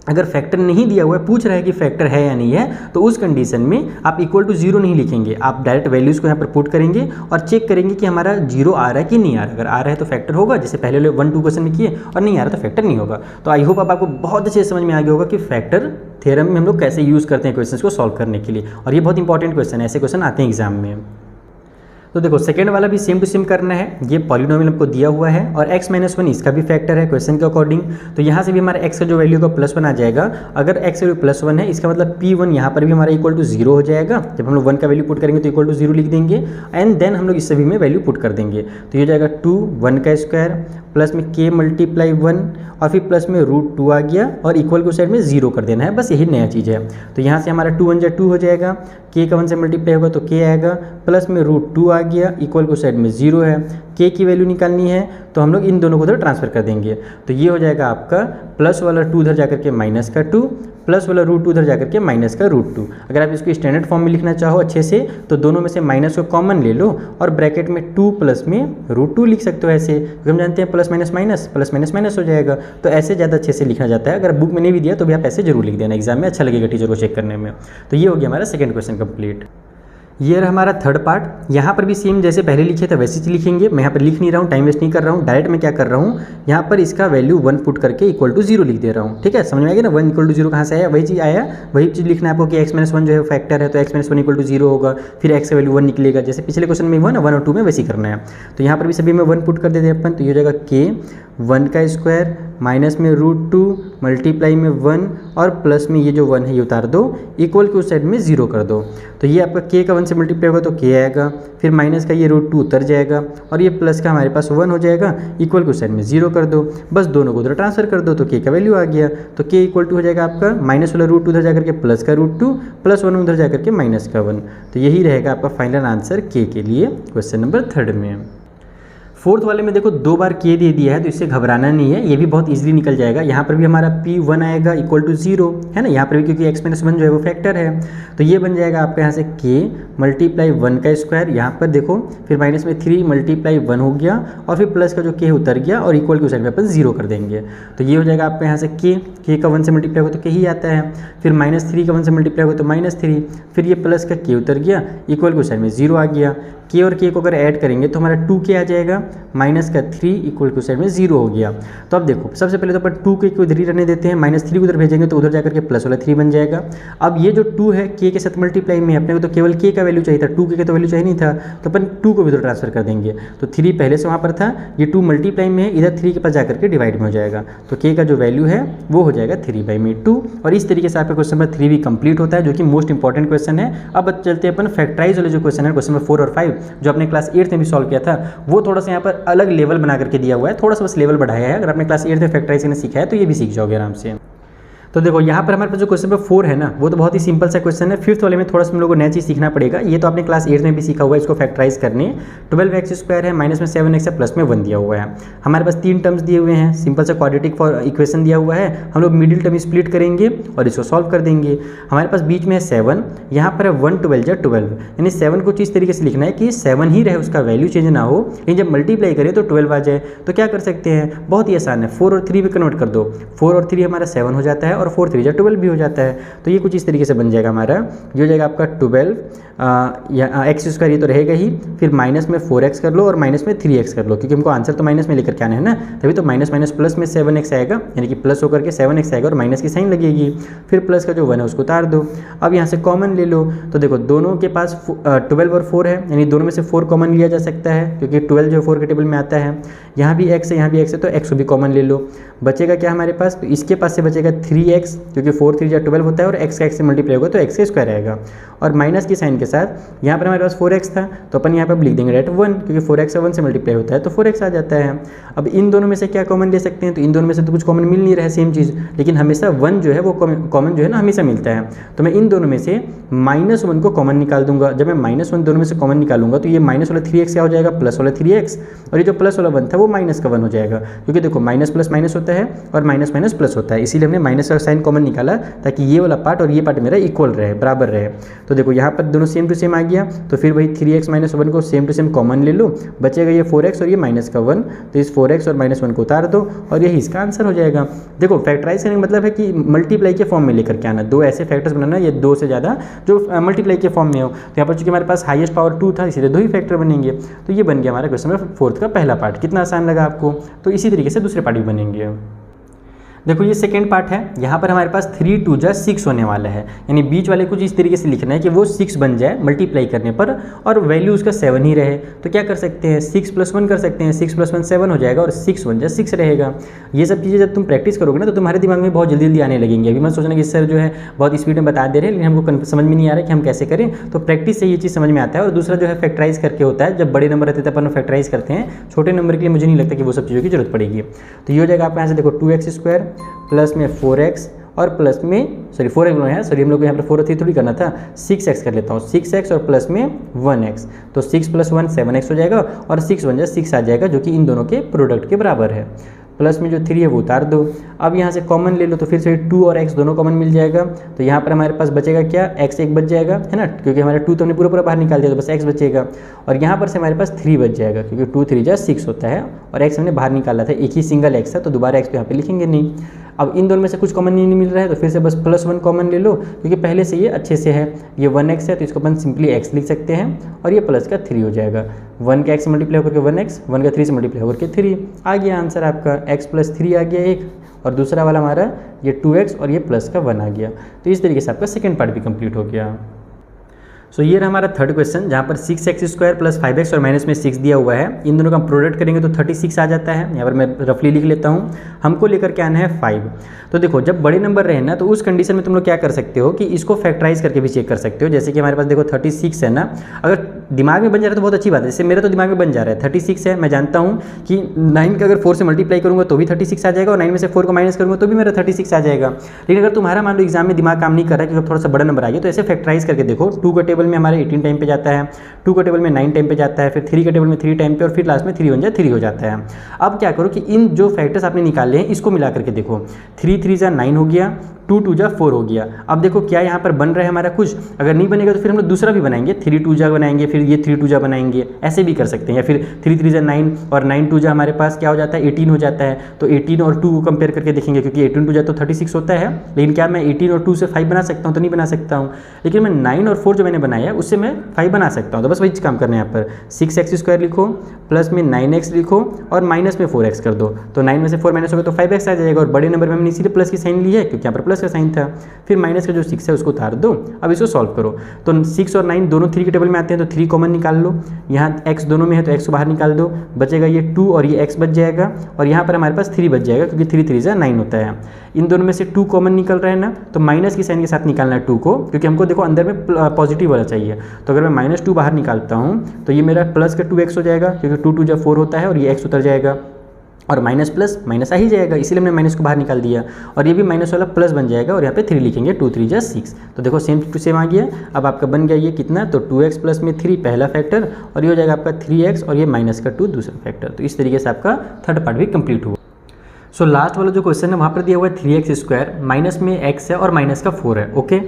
अगर फैक्टर नहीं दिया हुआ है, पूछ रहा है कि फैक्टर है या नहीं है, तो उस कंडीशन में आप इक्वल टू 0 नहीं लिखेंगे, आप डायरेक्ट वैल्यूज़ को यहाँ पर पुट करेंगे और चेक करेंगे कि हमारा 0 आ रहा है कि नहीं आ रहा है। अगर आ रहा है तो फैक्टर होगा, जैसे पहले वाले 1-2 क्वेश्चन में किए, और नहीं आ रहा तो फैक्टर नहीं होगा। तो आई होप आपको बहुत अच्छे से समझ में आ गया होगा कि फैक्टर थ्योरम में हम लोग कैसे यूज़ करते हैं क्वेश्चन को सॉल्व करने के लिए, और ये बहुत इंपॉर्टेंट क्वेश्चन है, ऐसे क्वेश्चन आते हैं एग्जाम में। तो देखो सेकेंड वाला भी सेम टू सेम करना है। ये पॉलिनोमियल हमको दिया हुआ है और x - 1 इसका भी फैक्टर है क्वेश्चन के अकॉर्डिंग। तो यहाँ से भी हमारा x का जो वैल्यू होगा +1 आ जाएगा। अगर x का वैल्यू +1 है इसका मतलब P1 यहाँ पर भी हमारा इक्वल टू 0 हो जाएगा। जब हम लोग 1 का वैल्यू पुट करेंगे तो इक्वल टू 0 लिख देंगे एंड देन हम लोग इस सभी में वैल्यू पुट कर देंगे। तो ये हो जाएगा 2 1 का स्क्वायर प्लस में k मल्टीप्लाई 1 और फिर प्लस में √2 आ गया और इक्वल को साइड में 0 कर देना है, बस यही नया चीज़ है। तो यहाँ से हमारा 2 1 जा 2 हो जाएगा, k का 1 से मल्टीप्लाई होगा तो k आएगा, प्लस में √2 आ गया, इक्वल को साइड में 0 है, k की वैल्यू निकालनी है तो हम लोग इन दोनों को उधर ट्रांसफर कर देंगे। तो ये हो जाएगा आपका प्लस वाला 2 उधर जाकर के माइनस का 2, प्लस वाला √2 उधर जाकर के माइनस का √2। अगर आप इसको स्टैंडर्ड फॉर्म में लिखना चाहो अच्छे से तो दोनों में से माइनस को कॉमन ले लो और ब्रैकेट में 2 प्लस में √2 लिख सकते हो ऐसे, क्योंकि हम जानते हैं प्लस माइनस माइनस हो जाएगा। तो ऐसे ज़्यादा अच्छे से लिखा जाता है। अगर बुक में नहीं भी दिया तो भी आप ऐसे जरूर लिख देना, एग्जाम में अच्छा लगेगा टीचर को चेक करने में। तो ये हो गया हमारा सेकंड क्वेश्चन कंप्लीट। ये रहा हमारा थर्ड पार्ट। यहाँ पर भी सेम जैसे पहले लिखे थे वैसे ही लिखेंगे। मैं यहाँ पर लिख नहीं रहा हूँ, टाइम वेस्ट नहीं कर रहा हूँ, डायरेक्ट मैं क्या कर रहा हूँ यहाँ पर इसका वैल्यू 1 पुट करके इक्वल टू 0 लिख दे रहा हूँ। ठीक है, समझ में आएगा ना, 1 इक्वल टू 0 कहाँ से आया, वही चीज़ आया, वही चीज़ लिखना है आपको कि x - 1 जो है फैक्टर है तो x - 1 इक्वल टू 0 होगा, फिर x का वैल्यू 1 निकलेगा, जैसे पिछले क्वेश्चन में 1 और 2 में वैसे ही करना है। तो यहाँ पर भी सभी में 1 पुट कर देते हैं अपन। तो ये हो जाएगा k 1 का स्क्वायर माइनस में √2 मल्टीप्लाई में 1 और प्लस में ये जो 1 है ये उतार दो, इक्वल के उस साइड में 0 कर दो। तो ये आपका k का 1 से मल्टीप्लाई होगा तो k आएगा, फिर माइनस का ये √2 उतर जाएगा और ये प्लस का हमारे पास 1 हो जाएगा, इक्वल के उस साइड में 0 कर दो। बस दोनों को उधर ट्रांसफर कर दो तो k का वैल्यू आ गया। तो k इक्वल टू हो जाएगा आपका माइनस वाला √2 उधर जाकर के प्लस का √2 प्लस 1 उधर जाकर के माइनस का 1। तो यही रहेगा आपका फाइनल आंसर k के लिए क्वेश्चन नंबर 3 में। फोर्थ वाले में देखो 2 बार k दे दिया है तो इससे घबराना नहीं है, ये भी बहुत इजीली निकल जाएगा। यहाँ पर भी हमारा P1 आएगा इक्वल टू 0 है ना, यहाँ पर भी क्योंकि x - 1 जो है वो फैक्टर है। तो ये बन जाएगा आपका यहाँ से k मल्टीप्लाई 1 का स्क्वायर, यहाँ पर देखो फिर माइनस में 3 मल्टीप्लाई 1 हो गया और फिर प्लस का जो k उतर गया और इक्वल के साइड में अपन 0 कर देंगे। तो ये हो जाएगा आपका यहाँ से k का 1 से मल्टीप्लाई होगा तो k ही आता है, फिर -3 का 1 से मल्टीप्लाई होगा तो -3, फिर ये प्लस का k उतर गया, इक्वल के साइड में 0 आ गया। k और k को अगर ऐड करेंगे तो हमारा 2k आ जाएगा माइनस का 3 इक्वल टू साइड में 0 हो गया। तो अब देखो सबसे पहले तो अपन 2 के इधर ही रहने देते हैं, -3 को उधर भेजेंगे तो उधर जाकर के प्लस वाला 3 बन जाएगा। अब ये जो 2 है k के साथ मल्टीप्लाई में, अपने को तो केवल k का वैल्यू चाहिए था, 2k का तो वैल्यू चाहिए नहीं था, तो अपन 2 को भी उधर ट्रांसफर कर देंगे। तो 3 पहले से वहाँ पर था, ये 2 मल्टीप्लाई में है, इधर 3 के पास जाकर के डिवाइड में हो जाएगा, तो k का जो वैल्यू है वो हो जाएगा 3/2। और इस तरीके से आपका क्वेश्चन नंबर 3 भी कंप्लीट होता है, जो कि मोस्ट इंपॉर्टेंट क्वेश्चन है। अब चलते हैं अपन फैक्टराइज वाले जो क्वेश्चन है, क्वेश्चन नंबर 4 और 5 जो आपने क्लास 8 में भी सॉल्व किया था, वो थोड़ा सा यहाँ पर अलग लेवल बना करके दिया हुआ है, थोड़ा सा बस लेवल बढ़ाया है। अगर आपने क्लास 8 में फैक्टराइज करना सीखा है तो ये भी सीख जाओगे आराम से। तो देखो यहाँ पर हमारे पास जो क्वेश्चन नंबर 4 है ना, वो तो बहुत ही सिंपल सा क्वेश्चन है। 5th वाले में थोड़ा सा हम लोगों को नया चीज़ सीखना पड़ेगा। ये तो आपने क्लास 8 में भी सीखा हुआ है, इसको फैक्टराइज करने। 12x² है, माइनस में 7x है, प्लस में 1 दिया हुआ है। हमारे पास 3 टर्म्स दिए हुए हैं, सिंपल सा क्वाड्रेटिक इक्वेशन दिया हुआ है। हम लोग मिडिल टर्म स्प्लिट करेंगे और इसको सॉल्व कर देंगे। हमारे पास बीच में है 7, यहाँ पर है 1 12 या 12, यानी 7 को इस तरीके से लिखना है कि 7 ही रहे, उसका वैल्यू चेंज ना हो, लेकिन जब मल्टीप्लाई करें तो 12 आ जाए। तो क्या कर सकते हैं, बहुत ही आसान है, 4 और 3 में कन्वर्ट कर दो। 4 और 3 हमारा 7 हो जाता है और 4 3 या 12 हो जाता है। तो ये कुछ इस तरीके से बन जाएगा हमारा, ये हो जाएगा आपका 12 x², ये तो रहेगा ही, फिर माइनस में 4x कर लो और माइनस में 3x कर लो, क्योंकि हमको आंसर तो माइनस में लेकर के आना है ना, तभी तो माइनस माइनस प्लस में 7x आएगा, यानी कि प्लस होकर के 7x आएगा और माइनस की साइन लगेगी, फिर प्लस का जो 1 है उसको उतार दो। अब यहाँ से कॉमन ले लो, तो देखो दोनों के पास 12 और 4 है, यानी दोनों में से 4 कॉमन लिया जा सकता है, क्योंकि 12 जो 4 के टेबल में आता है। यहाँ भी x है, यहाँ भी x है, तो x को भी कॉमन ले लो। बचेगा क्या हमारे पास, तो इसके पास से बचेगा 3x, क्योंकि 4 3 या 12 होता है और x का x से मल्टीप्लाई होगा तो x का स्क्वायर आएगा। और माइनस की साइन के साथ यहाँ पर हमारे पास 4x था, तो अपन यहाँ पर लिख देंगे डायरेक्ट 1, क्योंकि 4x 1 से मल्टीप्लाई होता है तो 4x आ जाता है। अब इन दोनों में से क्या कॉमन ले सकते हैं, तो इन दोनों में से तो कुछ कॉमन मिल नहीं रहा है, सेम चीज़, लेकिन हमेशा 1 जो है वो कॉमन जो है ना हमेशा मिलता है। तो मैं इन दोनों में से -1 को कॉमन निकाल दूंगा। जब मैं -1 दोनों में से कॉमन निकालूंगा तो ये माइनस वाला 3x क्या हो जाएगा, प्लस वाला 3x, और ये जो प्लस वाला 1 था वो माइनस का 1 हो जाएगा, क्योंकि देखो माइनस प्लस माइनस होता है और माइनस माइनस प्लस होता है, इसीलिए हमने माइनस का साइन कॉमन निकाला, ताकि ये वाला पार्ट और ये पार्ट मेरा इक्वल रहे, बराबर रहे। तो देखो यहाँ पर दोनों सेम टू सेम आ गया, तो फिर वही 3x - 1 को सेम टू सेम कॉमन ले लो, बचेगा ये 4x और ये माइनस का 1, तो इस 4x और -1 को उतार दो और यही इसका आंसर हो जाएगा। देखो फैक्टराइज करने का मतलब है कि मल्टीप्लाई के फॉर्म में लेकर के आना, 2 ऐसे फैक्टर्स बनाना, ये 2 से ज़्यादा जो मल्टीप्लाई के फॉर्म में हो। तो यहाँ पर चूंकि हमारे पास हाईएस्ट पावर 2 था, इसीलिए 2 ही फैक्टर बनेंगे। तो ये बन गया हमारा क्वेश्चन नंबर 4 का पहला पार्ट। कितना आसान लगा आपको, तो इसी तरीके से दूसरे पार्ट भी बनेंगे। देखो ये सेकेंड पार्ट है, यहाँ पर हमारे पास 3 2 जा 6 होने वाला है, यानी बीच वाले कुछ इस तरीके से लिखना है कि वो 6 बन जाए मल्टीप्लाई करने पर और वैल्यू उसका 7 ही रहे। तो क्या कर सकते हैं, 6 + 1 कर सकते हैं, 6 + 1 7 हो जाएगा और 6 1 जा 6 रहेगा। ये सब चीज़ें जब तुम प्रैक्टिस करोगे ना तो तुम्हारे दिमाग में बहुत जल्दी जल्दी आने लगेंगे। अभी मत सोचना कि सर जो है बहुत स्पीड में बता दे रहे हैं, लेकिन हमको समझ में नहीं आ रहा है कि हम कैसे करें। तो प्रैक्टिस से ये चीज़ समझ में आता है। और दूसरा जो है फैक्टराइज करके होता है, जब बड़े नंबर रहते हैं अपन फैक्टराइज करते हैं, छोटे नंबर के लिए मुझे नहीं लगता कि वो सब चीज़ों की जरूरत पड़ेगी। तो ये हो जाएगा आपका यहाँ से देखो 2x² प्लस में 4x और प्लस में 4x है, हम लोग को यहाँ पर 4 और 3 थोड़ी करना था, 6x कर लेता हूँ, 6x और प्लस में 1x, तो 6 + 1 7x हो जाएगा और 6 1 जा 6 आ जाएगा, जो कि इन दोनों के प्रोडक्ट के बराबर है। प्लस में जो 3 है वो उतार दो। अब यहाँ से कॉमन ले लो, तो फिर से 2 और x दोनों कॉमन मिल जाएगा। तो यहाँ पर हमारे पास बचेगा क्या, x 1 बच जाएगा, है ना, क्योंकि हमारा 2 तो हमने पूरा बाहर निकाल दिया, तो बस x बचेगा। और यहाँ पर से हमारे पास 3 बच जाएगा, क्योंकि 2 3 जा 6 होता है और x हमने बाहर निकाला था, एक ही सिंगल x था, तो दोबारा x तो यहाँ पे लिखेंगे नहीं। अब इन दोनों में से कुछ कॉमन नहीं मिल रहा है, तो फिर से बस +1 कॉमन ले लो, क्योंकि पहले से ये अच्छे से है, ये 1x है तो इसको अपन सिंपली x लिख सकते हैं और ये प्लस का 3 हो जाएगा। 1 का x से मल्टीप्लाई होकर के 1x, 1 का 3 से मल्टीप्लाई होकर के 3 आ गया आंसर आपका, x + 3 आ गया एक, और दूसरा वाला हमारा ये 2x और ये प्लस का 1 आ गया। तो इस तरीके से आपका सेकेंड पार्ट भी कंप्लीट हो गया। सो ये रहा हमारा थर्ड क्वेश्चन, जहाँ पर 6x² + 5x और माइनस में 6 दिया हुआ है। इन दोनों का हम प्रोडक्ट करेंगे तो 36 आ जाता है। यहाँ पर मैं रफली लिख लेता हूँ, हमको लेकर के आना है 5। तो देखो जब बड़े नंबर रहे ना, तो उस कंडीशन में तुम लोग क्या कर सकते हो कि इसको फैक्टराइज करके भी चेक कर सकते हो। जैसे कि हमारे पास देखो 36 है ना, अगर दिमाग में बन जा रहा है तो बहुत अच्छी बात है, जैसे मेरा तो दिमाग में बन जा रहा है 36 है, मैं जानता हूँ कि 9 का अगर 4 से मल्टीप्लाई करूँगा तो भी 36 आ जाएगा और 9 में से 4 को माइनस करूँगा तो भी मेरा 36 आ जाएगा। लेकिन अगर तुम्हारा मान लो एग्जाम में दिमाग काम नहीं कर रहा है कि थोड़ा सा बड़ा नंबर आ गया, तो ऐसे फैक्टराइज करके देखो। 2 का टेबल में हमारे 18 टाइम पे जाता है, 2 का टेबल में 9 टाइम पे जाता है, फिर 3 का टेबल में 3 टाइम पे, और फिर लास्ट में 3 1 जा 3 हो जाता है। अब क्या करो कि इन जो फैक्टर्स आपने निकाले हैं इसको मिला करके देखो, 3 3 जा 9 हो गया, 2 2 जा 4 हो गया। अब देखो क्या यहाँ पर बन रहा है हमारा कुछ, अगर नहीं बनेगा तो फिर हम लोग दूसरा भी बनाएंगे, 3 2 जा बनाएंगे, फिर ये 3 2 जा बनाएंगे, ऐसे भी कर सकते हैं। या फिर 3 3 जा 9 और 9 2 जा हमारे पास क्या हो जाता है 18 हो जाता है। तो 18 और 2 को कंपेयर करके देखेंगे, क्योंकि 18 2 जा तो 36 होता है, लेकिन क्या मैं 18 और 2 से 5 बना सकता हूँ? तो नहीं बना सकता हूँ। लेकिन मैं 9 और 4 जो मैंने बनाया है उससे मैं 5 बना सकता हूँ। तो बस वही काम करना है यहाँ पर, 6x² लिखो, प्लस में 9x लिखो और माइनस में 4x कर दो। तो 9 में से 4 माइनस होगा तो 5x आ जाएगा, और बड़े नंबर में हमने इसीलिए प्लस की साइन ली है क्योंकि यहाँ पर प्लस का साइन था। फिर माइनस का जो 6 है उसको उतार दो। अब इसको सॉल्व करो, तो 6 और 9 दोनों 3 के टेबल में आते हैं, तो 3 कॉमन निकाल लो। यहाँ x दोनों में है तो x को बाहर निकाल दो, बचेगा ये 2 और ये x बच जाएगा, और यहाँ पर हमारे पास 3 बच जाएगा क्योंकि 3 3 जा 9 होता है। इन दोनों में से 2 कॉमन निकल रहा है ना, तो माइनस की साइन के साथ निकालना है 2 को, क्योंकि हमको देखो अंदर में पॉजिटिव वाला चाहिए। तो अगर मैं -2 बाहर निकालता हूँ तो ये मेरा प्लस का 2x हो जाएगा, क्योंकि 2 2 जा 4 होता है और ये x उतर जाएगा, और माइनस प्लस माइनस आ ही जाएगा, इसीलिए हमने माइनस को बाहर निकाल दिया, और ये भी माइनस वाला प्लस बन जाएगा, और यहाँ पे 3 लिखेंगे, 2 3 जा 6। तो देखो सेम टू सेम आ गया। अब आपका बन गया ये कितना, तो 2x प्लस में 3 पहला फैक्टर, और ये हो जाएगा आपका 3x, और ये माइनस का 2 दूसरा फैक्टर। तो इस तरीके से आपका थर्ड पार्ट भी कंप्लीट हुआ। सो लास्ट वाला जो क्वेश्चन है वहाँ पर दिया हुआ है 3x², माइनस में x है और माइनस का 4 है। ओके,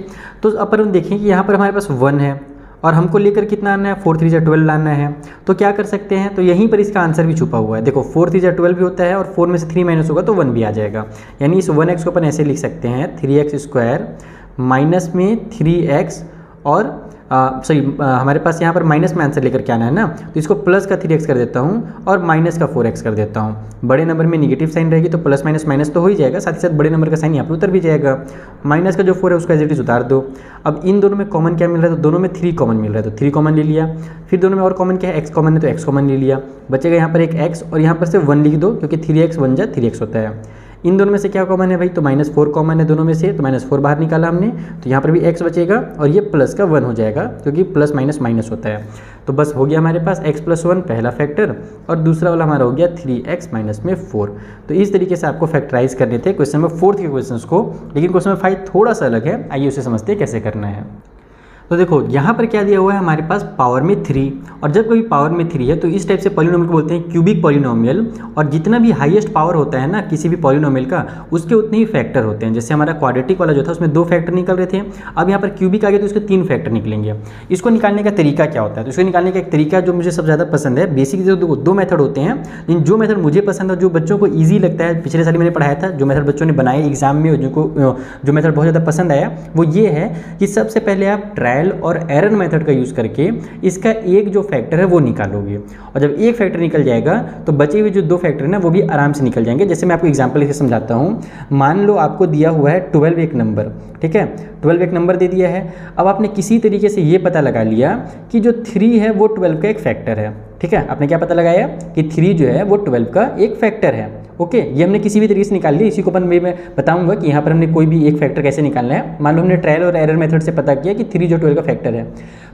तो अब पर हम देखें कि यहाँ पर हमारे पास 1 है और हमको लेकर कितना आना है, 4 3 जा 12 लाना है। तो क्या कर सकते हैं, तो यहीं पर इसका आंसर भी छुपा हुआ है। देखो 4 3 जा 12 भी होता है, और 4 में से 3 माइनस होगा तो 1 भी आ जाएगा। यानी इस 1x को अपन ऐसे लिख सकते हैं, 3x² माइनस में 3x, और हमारे पास यहाँ पर माइनस में आंसर लेकर के आना है ना, तो इसको प्लस का 3x कर देता हूँ और माइनस का 4x कर देता हूँ। बड़े नंबर में निगेटिव साइन रहेगी तो प्लस माइनस माइनस तो हो ही जाएगा, साथ ही साथ बड़े नंबर का साइन यहाँ पर उतर भी जाएगा। माइनस का जो 4 है उसका एज इट इज उतार दो। अब इन दोनों में कॉमन क्या मिल रहा है, तो दोनों में 3 कॉमन मिल रहा है, तो 3 कॉमन ले लिया। फिर दोनों में और कॉमन क्या है, x कॉमन है तो x कॉमन ले लिया, बचेगा यहाँ पर एक x, और यहाँ पर से 1 लिख दो, क्योंकि 3x 1 जा 3x होता है। इन दोनों में से क्या कॉमन है भाई, तो -4 कॉमन है दोनों में से, तो -4 बाहर निकाला हमने, तो यहाँ पर भी x बचेगा, और ये प्लस का 1 हो जाएगा, क्योंकि प्लस माइनस माइनस होता है। तो बस हो गया हमारे पास x + 1 पहला फैक्टर, और दूसरा वाला हमारा हो गया 3x माइनस में 4। तो इस तरीके से आपको फैक्टराइज करने थे क्वेश्चन नंबर 4 के क्वेश्चन को, लेकिन क्वेश्चन नंबर 5 थोड़ा सा अलग है, आइए उसे समझते हैं कैसे करना है। तो देखो यहाँ पर क्या दिया हुआ है हमारे पास पावर में 3, और जब कभी पावर में 3 है तो इस टाइप से पॉलिनोमियल को बोलते हैं क्यूबिक पॉलिनोमियल, और जितना भी हाईएस्ट पावर होता है ना किसी भी पॉलिनोमियल का, उसके उतने ही फैक्टर होते हैं। जैसे हमारा क्वाड्रेटिक वाला जो था उसमें 2 फैक्टर निकल रहे थे, अब यहाँ पर क्यूबिक आ गया तो उसके 3 फैक्टर निकलेंगे। इसको निकालने का तरीका क्या होता है, तो इसको निकालने का एक तरीका जो मुझे सबसे ज़्यादा पसंद है, बेसिक जो 2 मेथड होते हैं, लेकिन जो मेथड मुझे पसंद है, जो बच्चों को ईजी लगता है, पिछले साल मैंने पढ़ाया था, जो मेथड बच्चों ने बनाए एग्जाम में, जो मेथड बहुत ज़्यादा पसंद आया, वो ये है कि सबसे पहले आप ट्रायल और एरर मेथड का यूज़ करके इसका एक जो फैक्टर है वो निकालोगे, और जब एक फैक्टर निकल जाएगा तो बचे हुए जो 2 फैक्टर है ना वो भी आराम से निकल जाएंगे। जैसे मैं आपको एग्जांपल लेके समझाता हूँ। मान लो आपको दिया हुआ है 12 एक नंबर, ठीक है, 12 एक नंबर दे दिया है। अब आपने किसी तरीके से ये पता लगा लिया कि जो 3 है वो 12 का एक फैक्टर है, ठीक है। आपने क्या पता लगाया कि 3 जो है वो 12 का एक फैक्टर है। ओके, ये हमने किसी भी तरीके से निकाल लिया। इसी को अपन मैं बताऊंगा कि यहाँ पर हमने कोई भी एक फैक्टर कैसे निकालना है। मान लो हमने ट्रायल और एरर मेथड से पता किया कि 3 जो 12 का फैक्टर है,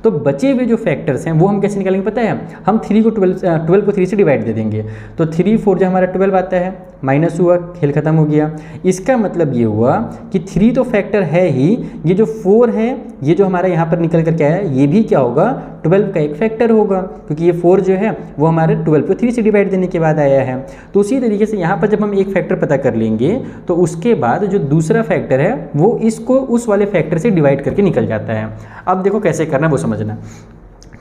तो बचे हुए जो फैक्टर्स हैं वो हम कैसे निकालेंगे पता है, हम 3 को 12 को 3 से डिवाइड दे देंगे, तो 3 4 जो हमारा 12 आता है, माइनस हुआ, खेल खत्म हो गया। इसका मतलब ये हुआ कि 3 तो फैक्टर है ही, ये जो 4 है ये जो हमारा यहाँ पर निकल कर क्या है, ये भी क्या होगा 12 का एक फैक्टर होगा, क्योंकि ये 4 जो है वो हमारे 12 को 3 से डिवाइड देने के बाद आया है। तो उसी तरीके से यहाँ पर जब हम एक फैक्टर पता कर लेंगे तो उसके बाद जो दूसरा फैक्टर है वो इसको उस वाले फैक्टर से डिवाइड करके निकल जाता है। अब देखो कैसे करना है वो समझना।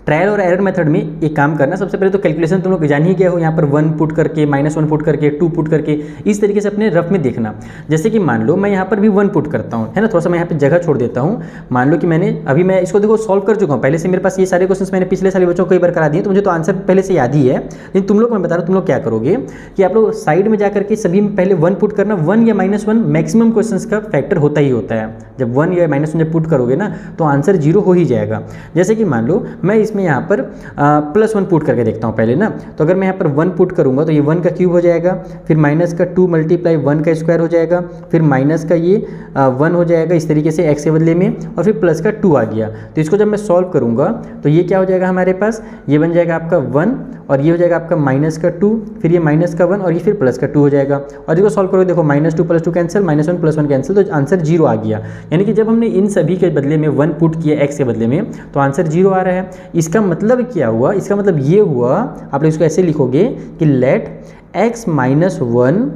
ट्रायल और एरर मेथड में एक काम करना, सबसे पहले तो कैलकुलेशन तुम लोग जान ही गए हो, यहाँ पर 1 पुट करके, -1 पुट करके, 2 पुट करके, इस तरीके से अपने रफ में देखना। जैसे कि मान लो मैं यहाँ पर भी 1 पुट करता हूँ, है ना, थोड़ा सा मैं यहाँ पे जगह छोड़ देता हूँ। मान लो कि मैं इसको देखो सॉल्व कर चुका हूँ पहले से, मेरे पास ये सारे क्वेश्चन मैंने पिछले साल बच्चों को कई बार करा दिए, तो मुझे तो आंसर पहले से याद ही है। लेकिन तुम लोग मैं बता रहा हूँ तुम लोग क्या करोगे कि आप लोग साइड में जाकर के सभी में पहले 1 पुट करना। 1 या -1 मैक्सिमम क्वेश्चन का फैक्टर होता ही होता है। जब 1 या -1 जब पुट करोगे ना तो आंसर 0 हो ही जाएगा। जैसे कि मान लो मैं इसमें यहाँ पर +1 पुट करके देखता हूँ पहले ना, तो अगर मैं यहाँ पर 1 पुट करूँगा तो ये 1 का क्यूब हो जाएगा, फिर माइनस का 2 × 1 का स्क्वायर हो जाएगा, फिर माइनस का ये 1 हो जाएगा इस तरीके से x के बदले में, और फिर प्लस का 2 आ गया। तो इसको जब मैं सॉल्व करूँगा तो ये क्या हो जाएगा हमारे पास, ये बन जाएगा आपका 1, और ये हो जाएगा आपका माइनस का 2, फिर ये माइनस का 1, और ये फिर प्लस का 2 हो जाएगा। और इसको सॉल्व करोगे देखो -2 + 2 कैंसिल, -1 + 1 कैंसिल, तो आंसर 0 आ गया। यानी कि जब हमने इन सभी के बदले में 1 पुट किया x के बदले में तो आंसर 0 आ रहा है। इसका मतलब क्या हुआ, इसका मतलब ये हुआ, आप लोग इसको ऐसे लिखोगे कि let x - 1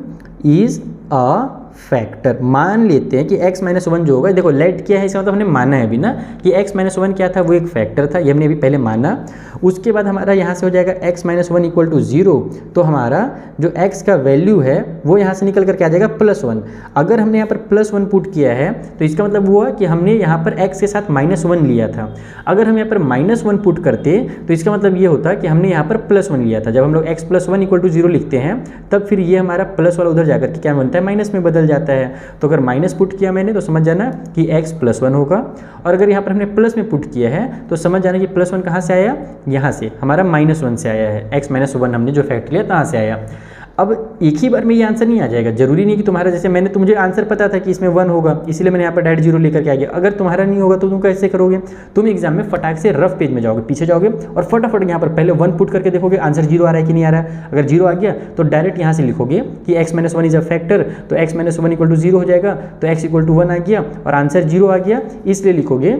is a factor. मान लेते हैं कि x माइनस वन जो होगा, देखो लेट क्या है, इसका मतलब हमने माना है अभी ना कि x माइनस वन क्या था, वो एक फैक्टर था, ये हमने अभी पहले माना। उसके बाद हमारा यहाँ से हो जाएगा x minus one equal to 0, तो हमारा जो x का वैल्यू है वो यहाँ से निकल करके आ जाएगा +1। अगर हमने यहाँ पर +1 पुट किया है तो इसका मतलब हुआ कि हमने यहाँ पर x के साथ -1 लिया था। अगर हम यहाँ पर -1 पुट करते तो इसका मतलब ये होता कि हमने यहाँ पर +1 लिया था। जब हम लोग x + 1 = 0 लिखते हैं तब फिर ये हमारा प्लस वाला उधर जाकर के क्या बनता है, माइनस में बदल जाता है। तो अगर माइनस पुट किया मैंने तो समझ जाना कि x +1 होगा, और अगर यहाँ पर हमने प्लस में पुट किया है तो समझ जाना कि +1 कहाँ से आया, यहाँ से हमारा -1 से आया है, x - 1 हमने जो फैक्टर लिया कहाँ से आया। अब एक ही बार में ये आंसर नहीं आ जाएगा, जरूरी नहीं कि तुम्हारा जैसे मैंने तो मुझे आंसर पता था कि इसमें 1 होगा, इसलिए मैंने यहाँ पर डायरेक्ट 0 लेकर के आ गया। अगर तुम्हारा नहीं होगा तो तुम कैसे करोगे, तुम एग्जाम में फटाक से रफ पेज में जाओगे, पीछे जाओगे और फटाफट यहाँ पर पहले 1 पुट करके देखोगे आंसर 0 आ रहा है कि नहीं आ रहा है। अगर 0 आ गया तो डायरेक्ट यहाँ से लिखोगे कि x - 1 इज अ फैक्टर, तो x - 1 = 0 हो जाएगा, तो x = 1 आ गया और आंसर 0 आ गया, इसलिए लिखोगे,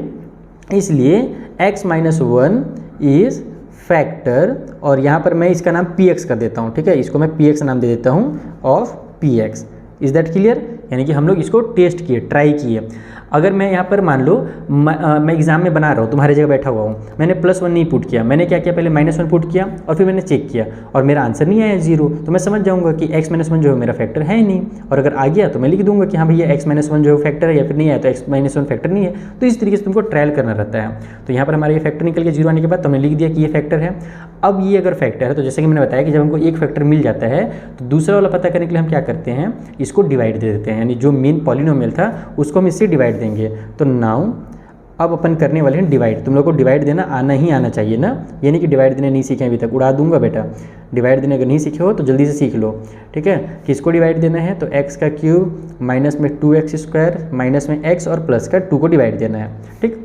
इसलिए x - 1 इज फैक्टर। और यहाँ पर मैं इसका नाम px कर देता हूँ, ठीक है, इसको मैं px नाम दे देता हूँ of px। Is that clear, यानी कि हम लोग इसको टेस्ट किए, ट्राई किए। अगर मैं यहाँ पर मान लो मैं एग्जाम में बना रहा हूँ, तुम्हारी जगह बैठा हुआ हूँ, मैंने +1 नहीं पुट किया, मैंने क्या किया, पहले -1 पुट किया और फिर मैंने चेक किया और मेरा आंसर नहीं आया 0, तो मैं समझ जाऊँगा कि x - 1 जो है मेरा फैक्टर है ही नहीं। और अगर आ गया तो मैं लिख दूंगा कि हाँ भैया x - 1 जो है फैक्टर है, या फिर नहीं आया तो x - 1 फैक्टर नहीं है। तो इस तरीके से तुमको ट्रायल करना रहता है। तो यहाँ पर हमारा ये फैक्टर निकल गया 0 आने के बाद, तो हमने लिख दिया कि ये फैक्टर है। अब ये अगर फैक्टर है तो जैसे कि मैंने बताया कि जब हमको एक फैक्टर मिल जाता है तो दूसरा वाला पता करने के लिए हम क्या करते हैं, इसको डिवाइड दे देते हैं, यानी जो मेन पॉलिनोमियल था उसको हम इससे डिवाइड देंगे। तो नाउ अब अपन करने वाले हैं डिवाइड। तुम लोग को डिवाइड देना आना ही आना चाहिए ना, ये नहीं कि डिवाइड देने नहीं सीखे अभी तक, उड़ा दूंगा बेटा। डिवाइड देने अगर नहीं सीखे हो तो जल्दी से सीख लो, ठीक है। किसको डिवाइड देना है, तो x का क्यूब माइनस में 2x² माइनस में x और प्लस का 2 को डिवाइड देना है, ठीक।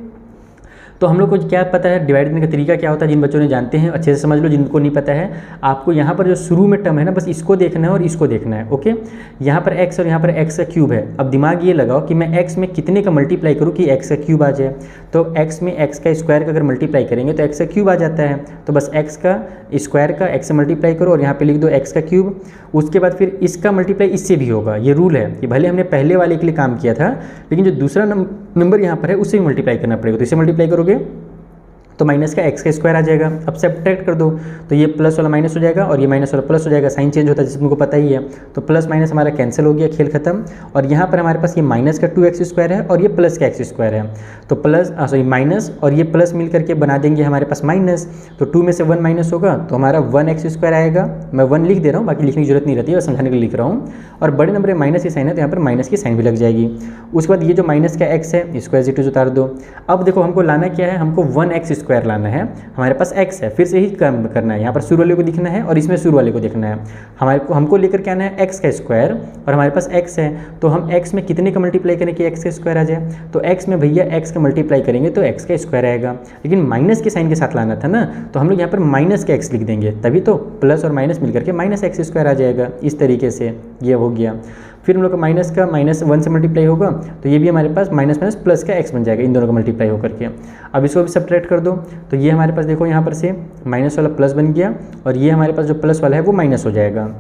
तो हम लोग को क्या पता है डिवाइड करने का तरीका क्या होता है, जिन बच्चों ने जानते हैं अच्छे से समझ लो, जिनको नहीं पता है आपको यहाँ पर जो शुरू में टर्म है ना बस इसको देखना है और इसको देखना है, ओके। यहाँ पर x और यहाँ पर x का क्यूब है। अब दिमाग ये लगाओ कि मैं x में कितने का मल्टीप्लाई करूँ कि x का क्यूब आ जाए, तो x में x का स्क्वायर का अगर मल्टीप्लाई करेंगे तो x का क्यूब आ जाता है, तो बस x का स्क्वायर का x से मल्टीप्लाई करो और यहाँ पे लिख दो x का क्यूब। उसके बाद फिर इसका मल्टीप्लाई इससे भी होगा, ये रूल है कि भले हमने पहले वाले के लिए काम किया था लेकिन जो दूसरा नंबर यहाँ पर है उससे भी मल्टीप्लाई करना पड़ेगा, तो इसे मल्टीप्लाई करोगे तो माइनस का x का स्क्वायर आ जाएगा। अब सब्ट्रैक्ट कर दो तो ये प्लस वाला माइनस हो जाएगा और ये माइनस वाला प्लस हो जाएगा, साइन चेंज होता है जिसको तुमको पता ही है। तो प्लस माइनस हमारा कैंसिल हो गया, खेल खत्म। और यहाँ पर हमारे पास ये माइनस का 2x स्क्वायर है और ये प्लस का x स्क्वायर है, तो प्लस सॉरी माइनस और ये प्लस मिल करके बना देंगे हमारे पास माइनस। तो 2 में से 1 माइनस होगा तो हमारा 1x स्क्वायर आएगा। मैं 1 लिख दे रहा हूँ, बाकी लिखने की जरूरत नहीं रहती है, समझाने के लिए लिख रहा हूँ। और बड़े नंबर में माइनस की साइन है तो यहाँ पर माइनस की साइन भी लग जाएगी। उसके बाद ये जो माइनस का x है इसको एज इट इज उतार दो। अब देखो हमको लाना क्या है, हमको 1x स्क्वायर लाना है। हमारे पास x है, फिर से ही काम करना है, यहाँ पर शुरू वाले को दिखना है और इसमें शुरू वाले को देखना है। हमको लेकर के आना है x का स्क्वायर और हमारे पास x है, तो हम x में कितने का मल्टीप्लाई करें कि x का स्क्वायर आ जाए, तो x में भैया x का मल्टीप्लाई करेंगे तो x का स्क्वायर आएगा। लेकिन माइनस के साइन के साथ लाना था ना, तो हम लोग यहाँ पर माइनस का x लिख देंगे, तभी तो प्लस और माइनस मिलकर के माइनस x स्क्वायर आ जाएगा। इस तरीके से ये हो गया। फिर हम लोग का माइनस 1 से मल्टीप्लाई होगा तो ये भी हमारे पास माइनस माइनस प्लस का x बन जाएगा, इन दोनों का मल्टीप्लाई होकर के। अब इसको भी सब्ट्रैक्ट कर दो तो ये हमारे पास देखो यहाँ पर से माइनस वाला प्लस बन गया और ये हमारे पास जो प्लस वाला है वो माइनस हो जाएगा।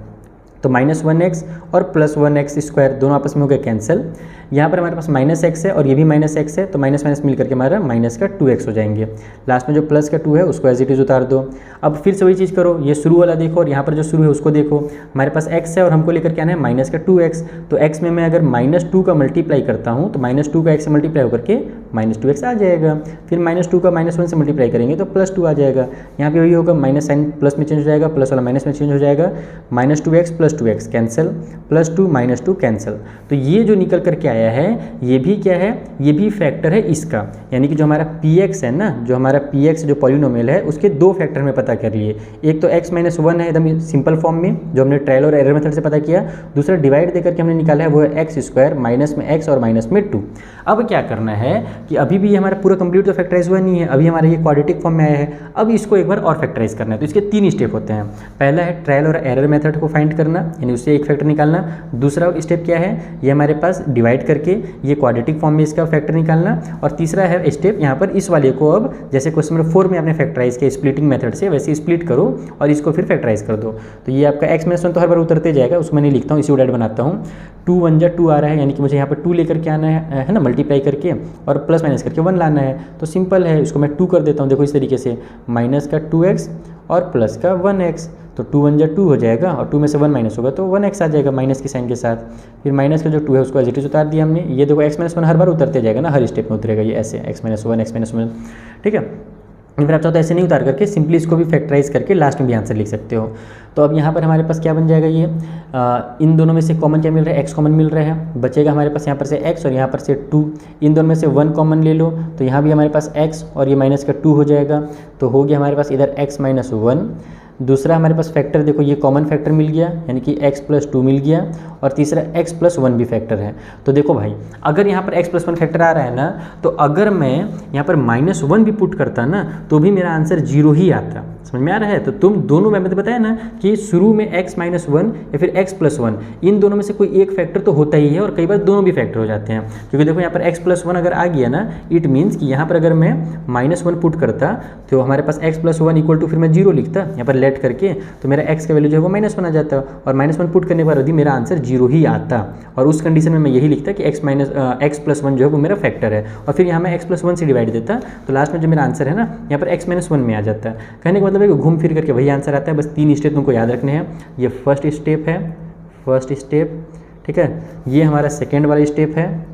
तो -1x और +1x स्क्वायर दोनों आपस में हो गए कैंसिल। यहाँ पर हमारे पास -x है और ये भी -x है, तो माइनस माइनस मिल करके हमारा माइनस का 2x हो जाएंगे। लास्ट में जो प्लस का 2 है उसको एज इट इज उतार दो। अब फिर से वही चीज़ करो, ये शुरू वाला देखो और यहाँ पर जो शुरू है उसको देखो। हमारे पास x है और हमको लेकर के आना है माइनस का 2x, तो x में मैं अगर -2 का मल्टीप्लाई करता हूँ तो -2 का x से मल्टीप्लाई होकर के -2x आ जाएगा। फिर -2 का -1 से मल्टीप्लाई करेंगे तो +2 आ जाएगा। यहाँ पे वही होगा, माइनस साइन प्लस में चेंज हो जाएगा, प्लस वाला माइनस में चेंज हो जाएगा, -2x + 2x कैंसिल, +2 -2 कैंसिल। तो ये जो निकल करके आया है ये भी क्या है, ये भी फैक्टर है इसका, यानी कि जो हमारा px है ना, जो हमारा px जो पॉलिनोमियल है उसके 2 फैक्टर में पता कर लिए। एक तो x - 1 है एकदम सिंपल फॉर्म में जो हमने ट्रायल और एरर मेथड से पता किया, दूसरा डिवाइड देकर के हमने निकाला है वो है x स्क्वायर माइनस में x और माइनस में 2। अब क्या करना है कि अभी भी हमारा पूरा कंप्लीट तो फैक्टराइज हुआ नहीं है, अभी हमारा ये क्वाड्रेटिक फॉर्म में आया है। अब इसको एक बार और फैक्टराइज करना है, तो इसके 3 स्टेप होते हैं। पहला है ट्रायल और एरर मेथड को फाइंड करना, यानी उससे एक फैक्टर निकालना। दूसरा स्टेप क्या है, ये हमारे पास डिवाइड करके ये क्वाड्रेटिक फॉर्म में इसका फैक्टर निकालना, और तीसरा है स्टेप यहाँ पर इस वाले को अब जैसे क्वेश्चन नंबर 4 में आपने फैक्टराइज किया स्प्लिटिंग मेथड से, वैसे स्प्लिट करो और इसको फिर फैक्टराइज कर दो। तो ये आपका x-1 तो हर बार उतरते जाएगा, उसमें नहीं लिखता हूँ, इसी को डायरेक्ट बनाता हूँ। 2 1 जा 2 आ रहा है, यानी कि मुझे यहाँ पर 2 लेकर के आना है ना, मल्टीप्लाई करके और प्लस माइनस करके 1 लाना है। तो सिंपल है, इसको मैं 2 कर देता हूँ। देखो इस तरीके से माइनस का 2x और प्लस का 1x, तो 2 1 जा 2 हो जाएगा और 2 में से 1 माइनस होगा तो 1x आ जाएगा माइनस की साइन के साथ। फिर माइनस का जो 2 है उसको एज इट इज उतार दिया हमने। ये देखो x-1 हर बार उतरते जाएगा ना, हर स्टेप में उतरेगा ये ऐसे x-1 ठीक है। फिर आप चाहो तो ऐसे नहीं उतार करके सिंपली इसको भी फैक्टराइज करके लास्ट में भी आंसर लिख सकते हो। तो अब यहाँ पर हमारे पास क्या बन जाएगा, ये इन दोनों में से कॉमन क्या मिल रहा है, x कॉमन मिल रहा है, बचेगा हमारे पास यहाँ पर से x और यहाँ पर से 2। इन दोनों में से 1 कॉमन ले लो तो यहाँ भी हमारे पास x और ये माइनस का 2 हो जाएगा। तो हो गया हमारे पास इधर x-1। दूसरा हमारे पास फैक्टर देखो ये कॉमन फैक्टर मिल गया, यानी कि x+2 मिल गया, और तीसरा x+1 भी फैक्टर है। तो देखो भाई अगर यहाँ पर x+1 फैक्टर आ रहा है ना, तो अगर मैं यहाँ पर -1 भी पुट करता ना तो भी मेरा आंसर 0 ही आता। समझ में आ रहा है? तो तुम दोनों में मैंने बताया ना कि शुरू में x-1 या फिर x+1 इन दोनों में से कोई एक फैक्टर तो होता ही है, और कई बार दोनों भी फैक्टर हो जाते हैं। क्योंकि देखो यहाँ पर x+1 अगर आ गया ना, इट मीन्स कि यहाँ पर अगर मैं -1 पुट करता तो हमारे पास x+1 इक्वल टू फिर मैं 0 लिखता यहाँ पर लेट करके, तो मेरा x का वैल्यू जो है वो -1 आ जाता, और -1 पुट करने के बाद भी मेरा आंसर 0 ही आता। और उस कंडीशन में मैं यही लिखता कि x+1 जो है वो मेरा फैक्टर है, और फिर यहाँ मैं x+1 से डिवाइड देता, तो लास्ट में जो मेरा आंसर है ना यहाँ पर x-1 में आ जाता है। कहने का मतलब है कि घूम फिर करके वही आंसर आता है। बस 3 स्टेप तुमको याद रखने हैं। ये फर्स्ट स्टेप है, फर्स्ट स्टेप, ठीक है, ये हमारा सेकेंड वाला स्टेप है,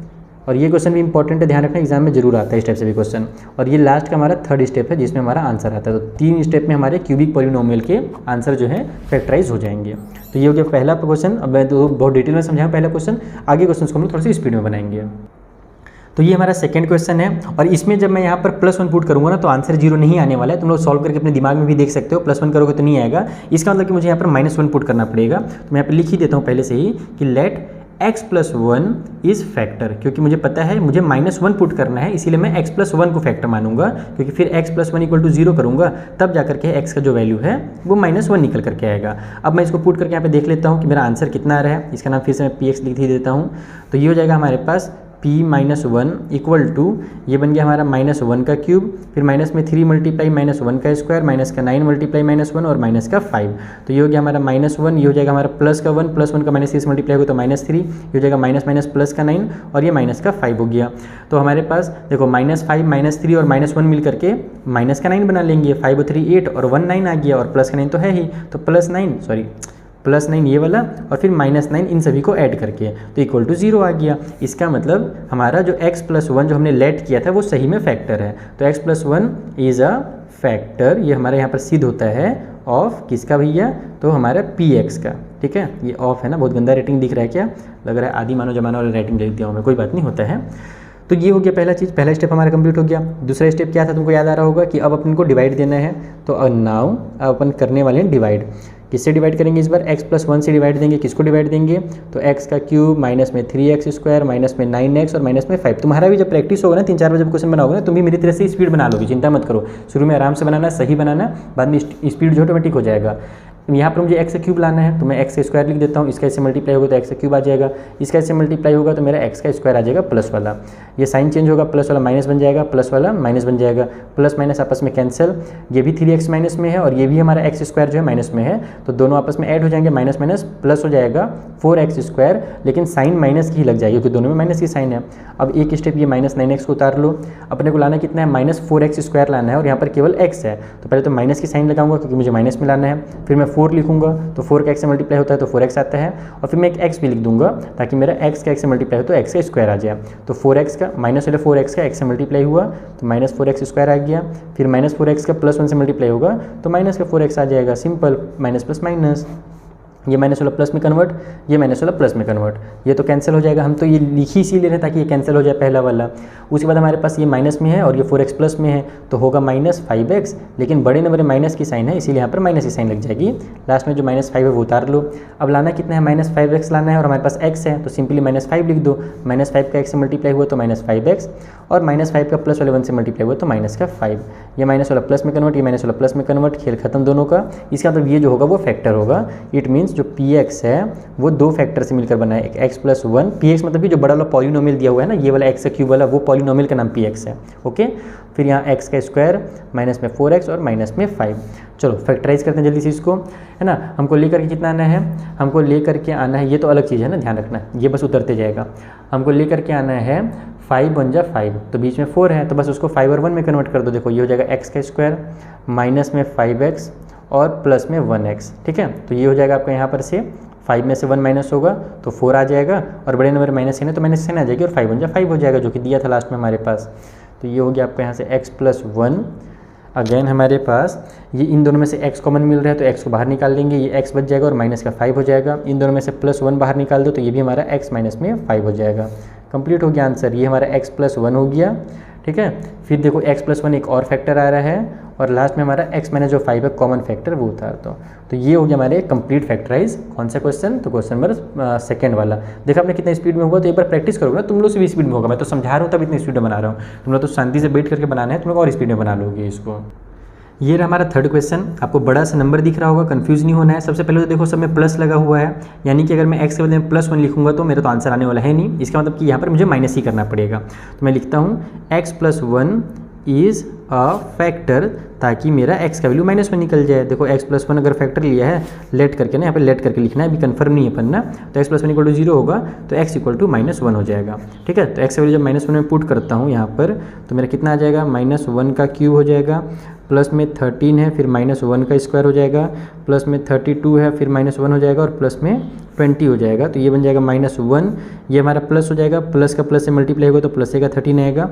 और ये क्वेश्चन भी इंपॉर्टेंट है, ध्यान रखना एग्जाम में जरूर आता है इस टाइप से भी क्वेश्चन, और ये लास्ट का हमारा थर्ड स्टेप है जिसमें हमारा आंसर आता है। तो 3 स्टेप में हमारे क्यूबिक पॉलिनोमियल के आंसर जो है फैक्टराइज हो जाएंगे। तो ये हो गया पहला क्वेश्चन। अब मैं तो बहुत डिटेल में समझाऊँ पहला क्वेश्चन, आगे क्वेश्चन को हम लोग थोड़ी सी स्पीड में बनाएंगे। तो ये हमारा सेकंड क्वेश्चन है, और इसमें जब मैं यहाँ पर +1 पुट करूँगा ना तो आंसर 0 नहीं आने वाला है। तुम लोग सॉल्व करके अपने दिमाग में भी देख सकते हो, +1 करोगे तो नहीं आएगा। इसका मतलब कि मुझे यहाँ पर -1 पुट करना पड़ेगा। तो मैं यहाँ पर लिख ही देता हूँ पहले से ही कि लेट x+1 इज़ फैक्टर, क्योंकि मुझे पता है मुझे -1 पुट करना है, इसीलिए मैं x+1 को फैक्टर मानूंगा, क्योंकि फिर x+1 इक्वल टू 0 करूँगा तब जाकर के x का जो वैल्यू है वो -1 निकल करके आएगा। अब मैं इसको पुट करके यहाँ पे देख लेता हूँ कि मेरा आंसर कितना आ रहा है। इसका नाम फिर से मैं px लिख ही देता हूँ। तो ये हो जाएगा हमारे पास p-1 इक्वल टू, ये बन गया हमारा -1 का क्यूब, फिर माइनस में 3 मल्टीप्लाई -1 का स्क्वायर, माइनस का 9 मल्टीप्लाई -1 और माइनस का 5। तो ये हो गया हमारा -1, ये हो जाएगा हमारा प्लस का 1, +1 का -3 से मल्टीप्लाई होगा तो -3, ये हो जाएगा माइनस प्लस का 9 और ये माइनस का 5 हो गया। तो हमारे पास देखो -5 -3 और -1 मिल करके माइनस का 9 बना लेंगे। 5 और 3 8 और 1 9 आ गया, और प्लस का 9 तो है ही, तो +9 ये वाला और फिर -9 इन सभी को ऐड करके तो इक्वल टू 0 आ गया। इसका मतलब हमारा जो x+1 जो हमने लेट किया था वो सही में फैक्टर है। तो x+1 इज़ अ फैक्टर, ये हमारे यहाँ पर सिद्ध होता है ऑफ किसका भैया, तो हमारा px का। ठीक है, ये ऑफ है ना, बहुत गंदा रेटिंग दिख रहा है, क्या लग रहा है आदि मानव जमाना वाला रेटिंग लिख दिया हूँ मैं, कोई बात नहीं, होता है। तो ये हो गया पहला चीज़, पहला स्टेप हमारा कंप्लीट हो गया। दूसरा स्टेप क्या था तुमको याद आ रहा होगा कि अब अपन को डिवाइड देना है। तो नाउ अब अपन करने वाले हैं डिवाइड। किससे डिवाइड करेंगे इस बार, x+1 से डिवाइड देंगे। किसको डिवाइड देंगे, तो x का क्यूब माइनस में 3x स्क्वायर माइनस में 9x और माइनस में 5। तुम्हारा भी जब प्रैक्टिस होगा ना 3-4 बार जब क्वेश्चन बनाओगे ना, तुम भी मेरी तरह से स्पीड बना लोगे, चिंता मत करो। शुरू में आराम से बनाना, सही बनाना, बाद में स्पीड जो ऑटोमेटिक हो जाएगा। यहाँ पर मुझे x का क्यूब लाना है तो मैं x का स्क्वायर लिख देता हूँ। इसका इससे मल्टीप्लाई होगा तो x का क्यूब आ जाएगा, इसका इससे मल्टीप्लाई होगा तो मेरा x का स्क्वायर आ जाएगा प्लस वाला। ये साइन चेंज होगा, प्लस वाला माइनस बन जाएगा, प्लस वाला माइनस बन जाएगा, प्लस माइनस आपस में कैंसिल। ये भी 3x माइनस में है और ये भी हमारा x स्क्वायर जो है माइनस में है, तो दोनों आपस में ऐड हो जाएंगे, माइनस माइनस प्लस हो जाएगा 4x स्क्वायर, लेकिन साइन माइनस की ही लग जाएगी क्योंकि दोनों में माइनस की साइन है। अब एक स्टेप ये -9x को उतार लो। अपने को लाना कितना है, -4x स्क्वायर लाना है और यहाँ पर केवल x है, तो पहले तो माइनस की साइन लगाऊंगा क्योंकि मुझे माइनस में लाना है। फिर मैं 4 लिखूंगा तो 4 का x से मल्टीप्लाई होता है तो 4x आता है, और फिर मैं एक x भी लिख दूंगा ताकि मेरा x का x से मल्टीप्लाई हो तो x का स्क्वायर आ जाए। तो 4x का माइनस वाले 4x का x से मल्टीप्लाई हुआ तो -4x स्क्वायर आ गया। फिर -4x का +1 से मल्टीप्लाई होगा तो माइनस का 4x आ जाएगा। सिंपल, माइनस प्लस माइनस, ये माइनस वाला प्लस में कन्वर्ट, ये माइनस वाला प्लस में कन्वर्ट, ये तो कैंसिल हो जाएगा। हम तो ये लिख ही इसीलिए रहे ताकि ये कैंसिल हो जाए पहला वाला। उसके बाद हमारे पास ये माइनस में है और ये 4x प्लस में है तो होगा -5x, लेकिन बड़े नंबर में माइनस की साइन है इसीलिए यहाँ पर माइनस की साइन लग जाएगी। लास्ट में जो -5 है वो उतार लो। अब लाना कितना है, -5x लाना है और हमारे पास x है तो सिंपली -5 लिख दो। -5 का x से मल्टीप्लाई हुआ तो -5x और -5 का प्लस वाले 1 से मल्टीप्लाई हुआ तो -5। ये माइनस वाला प्लस में कन्वर्ट, ये माइनस वाला प्लस में कन्वर्ट, खेल खत्म दोनों का। इसका मतलब ये जो होगा वो फैक्टर होगा। इट मीन्स जो पी एक्स है वो दो फैक्टर से मिलकर बना है, एक x plus one. P x मतलब कि जो बड़ा वाला पॉलिनोमियल दिया हुआ है ना, ये वाला एक्स का क्यूब वाला, वो पॉलिनोमियल का नाम पी एक्स है। ओके, फिर यहाँ एक्स का स्क्वायर माइनस में 4x और माइनस में 5। चलो फैक्टराइज करते हैं जल्दी से इसको, है ना। हमको लेकर के कितना आना है, हमको लेकर के आना है, ये तो अलग चीज़ है ना, ध्यान रखना, ये बस उतरते जाएगा। हमको लेकर के आना है 5 × 5, तो बीच में 4 है, तो बस उसको 5 और 1 में कन्वर्ट कर दो। देखो ये हो जाएगा एक्स का स्क्वायर माइनस में 5x और प्लस में 1x, ठीक है। तो ये हो जाएगा आपका यहाँ पर से 5 में से 1 माइनस होगा तो 4 आ जाएगा, और बड़े नंबर माइनस है तो माइनस से आ जाएगी, और 5 × 5 हो जाएगा, जो कि दिया था लास्ट में हमारे पास। तो ये हो गया आपका यहाँ से x + 1। अगेन हमारे पास ये इन दोनों में से x कॉमन मिल रहा है, तो x को बाहर निकाल देंगे, ये x बच जाएगा और माइनस का 5 हो जाएगा। इन दोनों में से +1 बाहर निकाल दो तो ये भी हमारा x माइनस में 5 हो जाएगा। कंप्लीट हो गया आंसर, ये हमारा x + 1 हो गया, ठीक है। फिर देखो x + 1 एक और फैक्टर आ रहा है, और लास्ट में हमारा x माइनस जो 5 है कॉमन फैक्टर वो उतार दो। तो ये हो गया हमारे कंप्लीट फैक्टराइज। कौन सा क्वेश्चन, तो क्वेश्चन नंबर सेकंड वाला। देखा आपने कितना स्पीड में होगा, तो एक बार प्रैक्टिस करोगे ना, तुम लोग से भी स्पीड में होगा। मैं तो समझा रहा हूँ तब इतनी स्पीड में बना रहा हूँ, तुम लोग तो शांति से बैठ करके बनाना है, तुम लोग और स्पीड में बना लोगे इसको। ये रहा हमारा थर्ड क्वेश्चन। आपको बड़ा सा नंबर दिख रहा होगा, कंफ्यूज नहीं होना है। सबसे पहले तो देखो सब में प्लस लगा हुआ है, यानी कि अगर मैं x के बदले में +1 लिखूंगा तो मेरा तो आंसर आने वाला है नहीं। इसका मतलब कि यहाँ पर मुझे माइनस ही करना पड़ेगा। तो मैं लिखता हूँ x + 1 इज़ अ फैक्टर, ताकि मेरा x का वैल्यू -1 निकल जाए। देखो x + 1 अगर फैक्टर लिया है, लेट करके ना, यहाँ पे लेट करके लिखना है, अभी कंफर्म नहीं है अपन ना। तो x + 1 = 0 होगा, तो x = -1 हो जाएगा, ठीक है। तो x का वैल्यू जब -1 में पुट करता हूँ यहाँ पर, तो मेरा कितना आ जाएगा, -1 का क्यूब हो जाएगा, प्लस में 13 है, फिर -1 का स्क्वायर हो जाएगा, प्लस में 32 है, फिर -1 हो जाएगा, और प्लस में 20 हो जाएगा। तो ये बन जाएगा -1, ये हमारा प्लस हो जाएगा, प्लस का प्लस से मल्टीप्लाई होगा तो प्लस का 13 आएगा,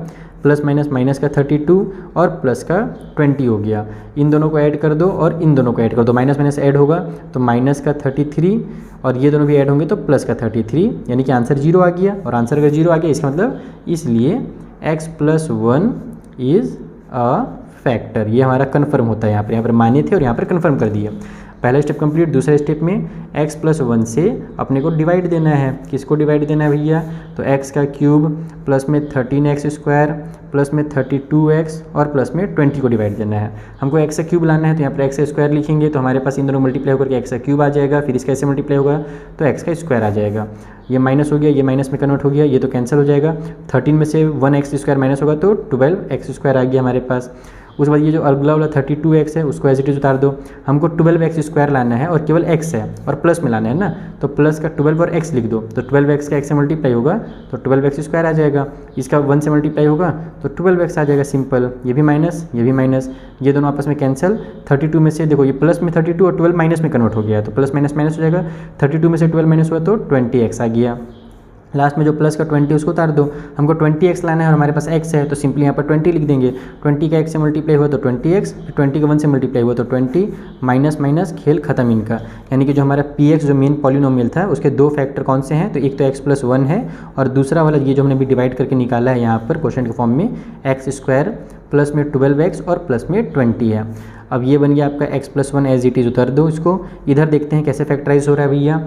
प्लस माइनस का 32 और प्लस का 20 हो गया। इन दोनों को ऐड कर दो और इन दोनों को ऐड कर दो, माइनस ऐड होगा तो माइनस का 33, और ये दोनों भी ऐड होंगे तो प्लस का 33, यानी कि आंसर 0 आ गया। और आंसर अगर 0 आ गया इसका मतलब इसलिए x + 1 इज़ अ फैक्टर। ये हमारा कन्फर्म होता है, यहाँ पर माने थे और यहाँ पर कन्फर्म कर दिया। पहला स्टेप कंप्लीट। दूसरे स्टेप में x + 1 से अपने को डिवाइड देना है। किसको डिवाइड देना है भैया, तो x का क्यूब प्लस में 13x² प्लस में 32x और प्लस में 20 को डिवाइड देना है। हमको x का क्यूब लाना है, तो यहाँ पर x का स्क्वायर लिखेंगे तो हमारे पास इन दोनों मल्टीप्लाई होकर के x का क्यूब आ जाएगा, फिर इसका ऐसे मल्टीप्लाई होगा तो x का स्क्वायर आ जाएगा। ये माइनस हो गया, ये माइनस में कन्वर्ट हो गया, ये तो कैंसिल हो जाएगा। 13 में से 1x² माइनस होगा तो 12x² आ गया हमारे पास। उसके बाद ये जो अगला वाला 32x है उसको एज इट इज उतार दो। हमको 12x² लाना है और केवल x है और प्लस में लाना है ना, तो प्लस का 12 और x लिख दो, तो 12x का x से मल्टीप्लाई होगा तो 12x² आ जाएगा। इसका 1 से मल्टीप्लाई होगा तो 12x आ जाएगा, सिंपल। ये भी माइनस, ये भी माइनस, ये दोनों आपस में कैंसिल। 32 में से देखो ये प्लस में 32 और 12 माइनस में कन्वर्ट हो गया, तो प्लस माइनस माइनस हो जाएगा। 32 में से 12 माइनस हुआ तो 20x आ गया। लास्ट में जो प्लस का 20 उसको उतार दो। हमको 20x लाना है और हमारे पास x है, तो सिंपली यहाँ पर 20 लिख देंगे। 20 का x से मल्टीप्लाई हुआ तो 20x, फिर 20 का 1 से मल्टीप्लाई हुआ तो 20, माइनस माइनस खेल खत्म इनका। यानी कि जो हमारा px जो मेन पॉलिनोमियल था उसके दो फैक्टर कौन से हैं, तो एक तो x + 1 है और दूसरा वाला ये जो हमने भी डिवाइड करके निकाला है यहाँ पर क्वेश्चन के फॉर्म में, x² प्लस में 12x और प्लस में 20 है। अब ये बन गया आपका x + 1 एज इट इज़, उतार दो इसको। इधर देखते हैं कैसे फैक्टराइज हो रहा है भैया।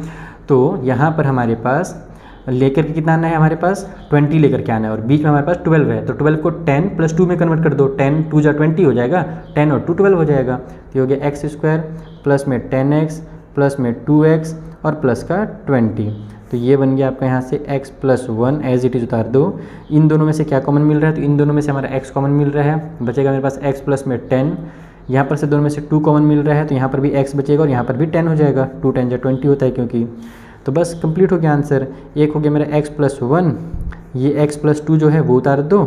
तो यहाँ पर हमारे पास लेकर के कितना आना है, हमारे पास 20 लेकर के आना है और बीच में हमारे पास 12 है, तो 12 को 10 + 2 में कन्वर्ट कर दो। 10 2 जा 20 हो जाएगा, 10 और 2 12 हो जाएगा। तो ये हो गया x² प्लस में 10x प्लस में 2x और प्लस का 20। तो ये बन गया आपका यहाँ से x + 1 एज इट इज़, उतार दो। इन दोनों में से क्या कॉमन मिल रहा है, तो इन दोनों में से हमारा x कॉमन मिल रहा है, बचेगा मेरे पास x प्लस में 10। यहाँ पर से दोनों में से 2 कॉमन मिल रहा है, तो यहाँ पर भी x बचेगा और यहाँ पर भी 10 हो जाएगा। 2 10 जा 20 होता है क्योंकि। तो बस कंप्लीट हो गया आंसर। एक हो गया मेरा x + 1, ये x + 2 जो है वो उतार दो,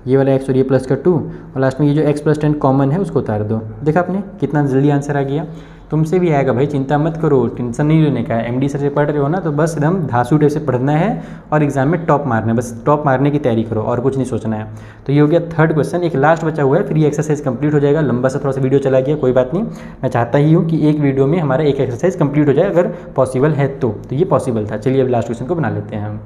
ये वाला x और ये प्लस का 2, और लास्ट में ये जो x + 10 कॉमन है उसको उतार दो। देखा आपने कितना जल्दी आंसर आ गया। तुमसे भी आएगा भाई, चिंता मत करो, टेंशन नहीं लेने का है। MD सर से पढ़ रहे हो ना, तो बस एकदम धांसू टाइप से पढ़ना है और एग्जाम में टॉप मारना है, बस टॉप मारने की तैयारी करो और कुछ नहीं सोचना है। तो ये हो गया थर्ड क्वेश्चन। एक लास्ट बचा हुआ है, फिर ये एक्सरसाइज कंप्लीट हो जाएगा। लंबा सा थोड़ा सा वीडियो चला गया, कोई बात नहीं। मैं चाहता ही हूँ कि एक वीडियो में हमारा एक एक्सरसाइज कंप्लीट हो जाए, अगर पॉसिबल है तो ये पॉसिबल था। चलिए अब लास्ट क्वेश्चन को बना लेते हैं हम।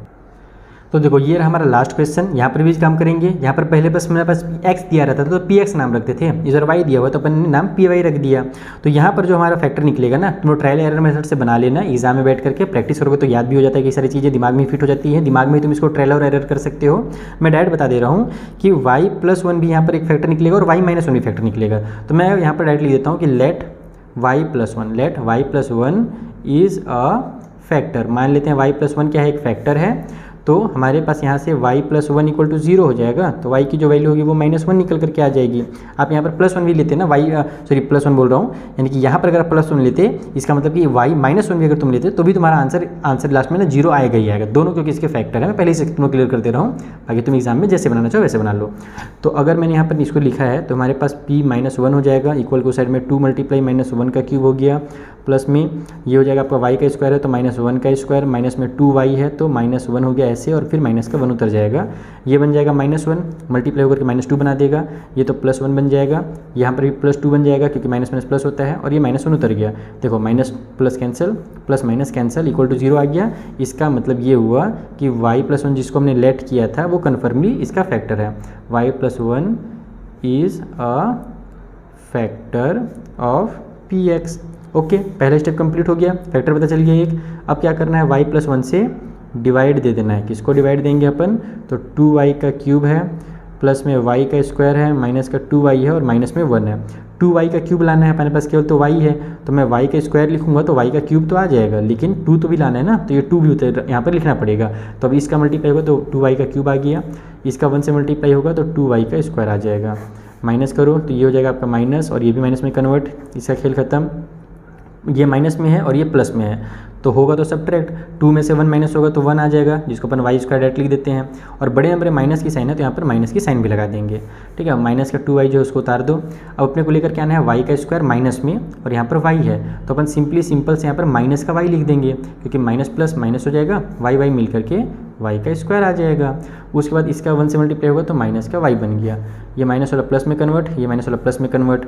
तो देखो ये रहा हमारा लास्ट क्वेश्चन। यहाँ पर भी काम करेंगे। यहाँ पर पहले बस मेरे पास x दिया रहता था तो px नाम रखते थे, इधर y दिया हुआ तो अपन ने नाम py रख दिया। तो यहाँ पर जो हमारा फैक्टर निकलेगा ना, तुम ट्रायल एरर मेथड से बना लेना। एग्जाम में बैठ करके प्रैक्टिस करोगे तो याद भी हो जाता है, कि सारी चीज़ें दिमाग में फिट हो जाती है, दिमाग में तुम इसको ट्रायल और एरर कर सकते हो। मैं डायरेक्ट बता दे रहा हूँ कि y + 1 भी यहाँ पर एक फैक्टर निकलेगा और y - 1 भी फैक्टर निकलेगा। तो मैं यहाँ पर डायरेक्ट लिख देता हूँ कि let y+1, let y+1 is a factor. मान लेते हैं y+1 क्या है, एक फैक्टर है, तो हमारे पास यहाँ से y+1 = 0 हो जाएगा, तो y की जो वैल्यू होगी वो -1 निकल करके आ जाएगी। आप यहाँ पर +1 भी लेते हैं ना, +1 बोल रहा हूँ, यानी कि यहाँ पर अगर आप +1 लेते, इसका मतलब कि y -1 भी अगर तुम लेते तो भी तुम्हारा आंसर लास्ट में ना 0 आएगा ही आएगा, दोनों क्योंकि इसके फैक्टर है। मैं पहले ही से तुम्हें क्लियर कर दे रहा हूँ, बाकी तुम एग्जाम में जैसे बनाना चाहो वैसे बना लो। तो अगर मैंने यहाँ पर इसको लिखा है तो हमारे पास p -1 हो जाएगा, इक्वल को साइड में 2 × -1 का क्यूब हो गया, प्लस में ये हो जाएगा आपका y का स्क्वायर है तो -1 का स्क्वायर, माइनस में 2y है तो -1 हो गया ऐसे, और फिर माइनस का 1 उतर जाएगा, ये बन जाएगा -1 मल्टीप्लाई होकर के -2 बना देगा, ये तो +1 बन जाएगा, यहाँ पर भी +2 बन जाएगा क्योंकि माइनस माइनस प्लस होता है, और ये -1 उतर गया। देखो minus plus cancel, plus minus cancel, equal to 0 आ गया। इसका मतलब ये हुआ कि y+1 जिसको हमने लेट किया था वो कन्फर्मली इसका फैक्टर है, y+1 is a factor of px। Okay, पहला स्टेप कंप्लीट हो गया, फैक्टर पता चल गया एक। अब क्या करना है, y+1 से डिवाइड दे देना है। किसको डिवाइड देंगे अपन, तो 2y का क्यूब है, प्लस में y का स्क्वायर है, माइनस का 2y है, और माइनस में 1 है। 2y का क्यूब लाना है अपने पास, केवल तो y है, तो मैं y का स्क्वायर लिखूंगा तो y का क्यूब तो आ जाएगा, लेकिन 2 तो भी लाना है ना, तो ये 2 भी उतर यहाँ पर लिखना पड़ेगा। तो अब इसका मल्टीप्लाई होगा तो 2y का क्यूब आ गया, इसका 1 से मल्टीप्लाई होगा तो 2y का स्क्वायर आ जाएगा। माइनस करो तो ये हो जाएगा आपका माइनस, और ये भी माइनस में कन्वर्ट, इसका खेल खत्म। ये माइनस में है और ये प्लस में है, तो होगा तो सब्ट्रैक्ट, 2 में से 1 माइनस होगा तो 1 आ जाएगा, जिसको अपन y स्क्वायर डायरेक्ट लिख देते हैं। और बड़े नंबर में माइनस की साइन है तो यहाँ पर माइनस की साइन भी लगा देंगे, ठीक है। माइनस का 2y जो है उसको उतार दो। अब अपने को लेकर के आना है y का स्क्वायर माइनस में, और यहाँ पर y है, तो अपन सिंपल से यहाँ पर माइनस का y लिख देंगे, क्योंकि माइनस प्लस माइनस हो जाएगा, y मिल करके y का स्क्वायर आ जाएगा। उसके बाद इसका 1 से मल्टीप्लाई होगा तो माइनस का y बन गया, ये माइनस वाला प्लस में कन्वर्ट, ये माइनस वाला प्लस में convert,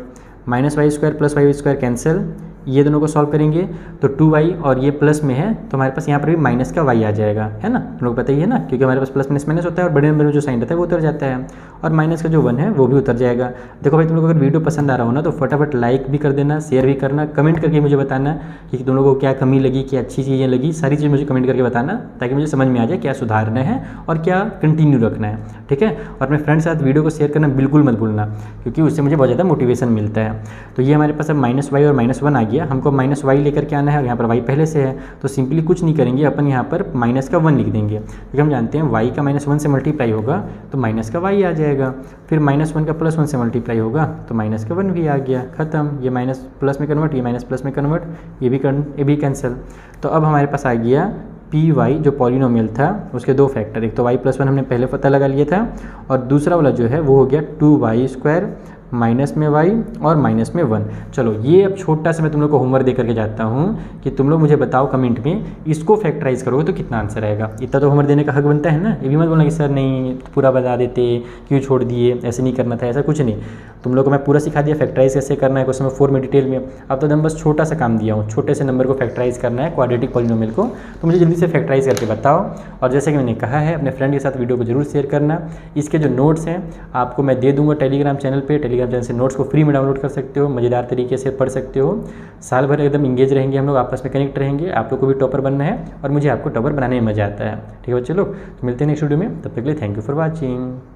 -y² plus y² cancel, ये दोनों को सॉल्व करेंगे तो 2y और ये प्लस में है तो हमारे पास यहाँ पर भी माइनस का y आ जाएगा, है ना, तुम लोग पता ही है ना, क्योंकि हमारे पास प्लस माइनस माइनस होता है और बड़े नंबर में जो साइन रहता है वो उतर जाता है, और माइनस का जो 1 है वो भी उतर जाएगा। देखो भाई, तुम लोग अगर वीडियो पसंद आ रहा हो ना तो फटाफट लाइक भी कर देना, शेयर भी करना, कमेंट करके मुझे बताना कि तुम लोगों को क्या कमी लगी, क्या अच्छी चीज़ें लगी, सारी चीज़ मुझे कमेंट करके बताना, ताकि मुझे समझ में आ जाए क्या सुधारना है और क्या कंटिन्यू रखना है, ठीक है। और अपने फ्रेंड के साथ वीडियो को शेयर करना बिल्कुल मत भूलना, क्योंकि उससे मुझे बहुत ज़्यादा मोटिवेशन मिलता है। तो ये हमारे पास अब -y और -1 आ गया, हमको -y लेकर के आना है, और यहाँ पर y पहले से है तो सिंपली कुछ नहीं करेंगे, अपन यहाँ पर माइनस का 1 लिख देंगे, क्योंकि हम जानते हैं y का -1 से मल्टीप्लाई होगा तो माइनस का y आ जाएगा, फिर -1 का +1 से मल्टीप्लाई होगा तो माइनस का 1 भी आ गया, खत्म। ये माइनस प्लस में कन्वर्ट, ये माइनस प्लस में कन्वर्ट, ये भी कैंसिल। तो अब हमारे पास आ गया py जो पॉलिनोमियल था उसके 2 फैक्टर, एक तो y+1 हमने पहले पता लगा लिया था, और दूसरा वाला जो है वो हो गया 2y² माइनस में y और माइनस में 1। चलो ये अब छोटा सा मैं तुम लोग को होमवर्क दे करके जाता हूँ कि तुम लोग मुझे बताओ कमेंट में, इसको फैक्टराइज करोगे तो कितना आंसर आएगा। इतना तो होमवर्क देने का हक बनता है ना, ये भी मत बोलना कि सर नहीं पूरा बता देते, क्यों छोड़ दिए, ऐसे नहीं करना था, ऐसा कुछ नहीं। तुम लोग को मैं पूरा सिखा दिया फैक्टराइज कैसे करना है क्वेश्चन नंबर 4 में डिटेल में। अब तो एकदम बस छोटा सा काम दिया हूँ, छोटे से नंबर को फैक्टराइज करना है, क्वाड्रेटिक पॉलिनोमियल को, तो मुझे जल्दी से फैक्टराइज करके बताओ। और जैसे कि मैंने कहा है, अपने फ्रेंड के साथ वीडियो को जरूर शेयर करना। इसके जो नोट्स हैं आपको मैं दे दूँगा टेलीग्राम चैनल पर, टेलीग्राम चैनल से नोट्स को फ्री में डाउनलोड कर सकते हो, मज़ेदार तरीके से पढ़ सकते हो। साल भर एकदम इंगेज रहेंगे हम लोग, आपस में कनेक्ट रहेंगे, आप लोग को भी टॉपर बनना है और मुझे आपको टॉपर बनाने में मज़ा आता है, ठीक है बच्चे लोग। तो मिलते हैं नेक्स्ट वीडियो में, तब तक के लिए थैंक यू फॉर वॉचिंग।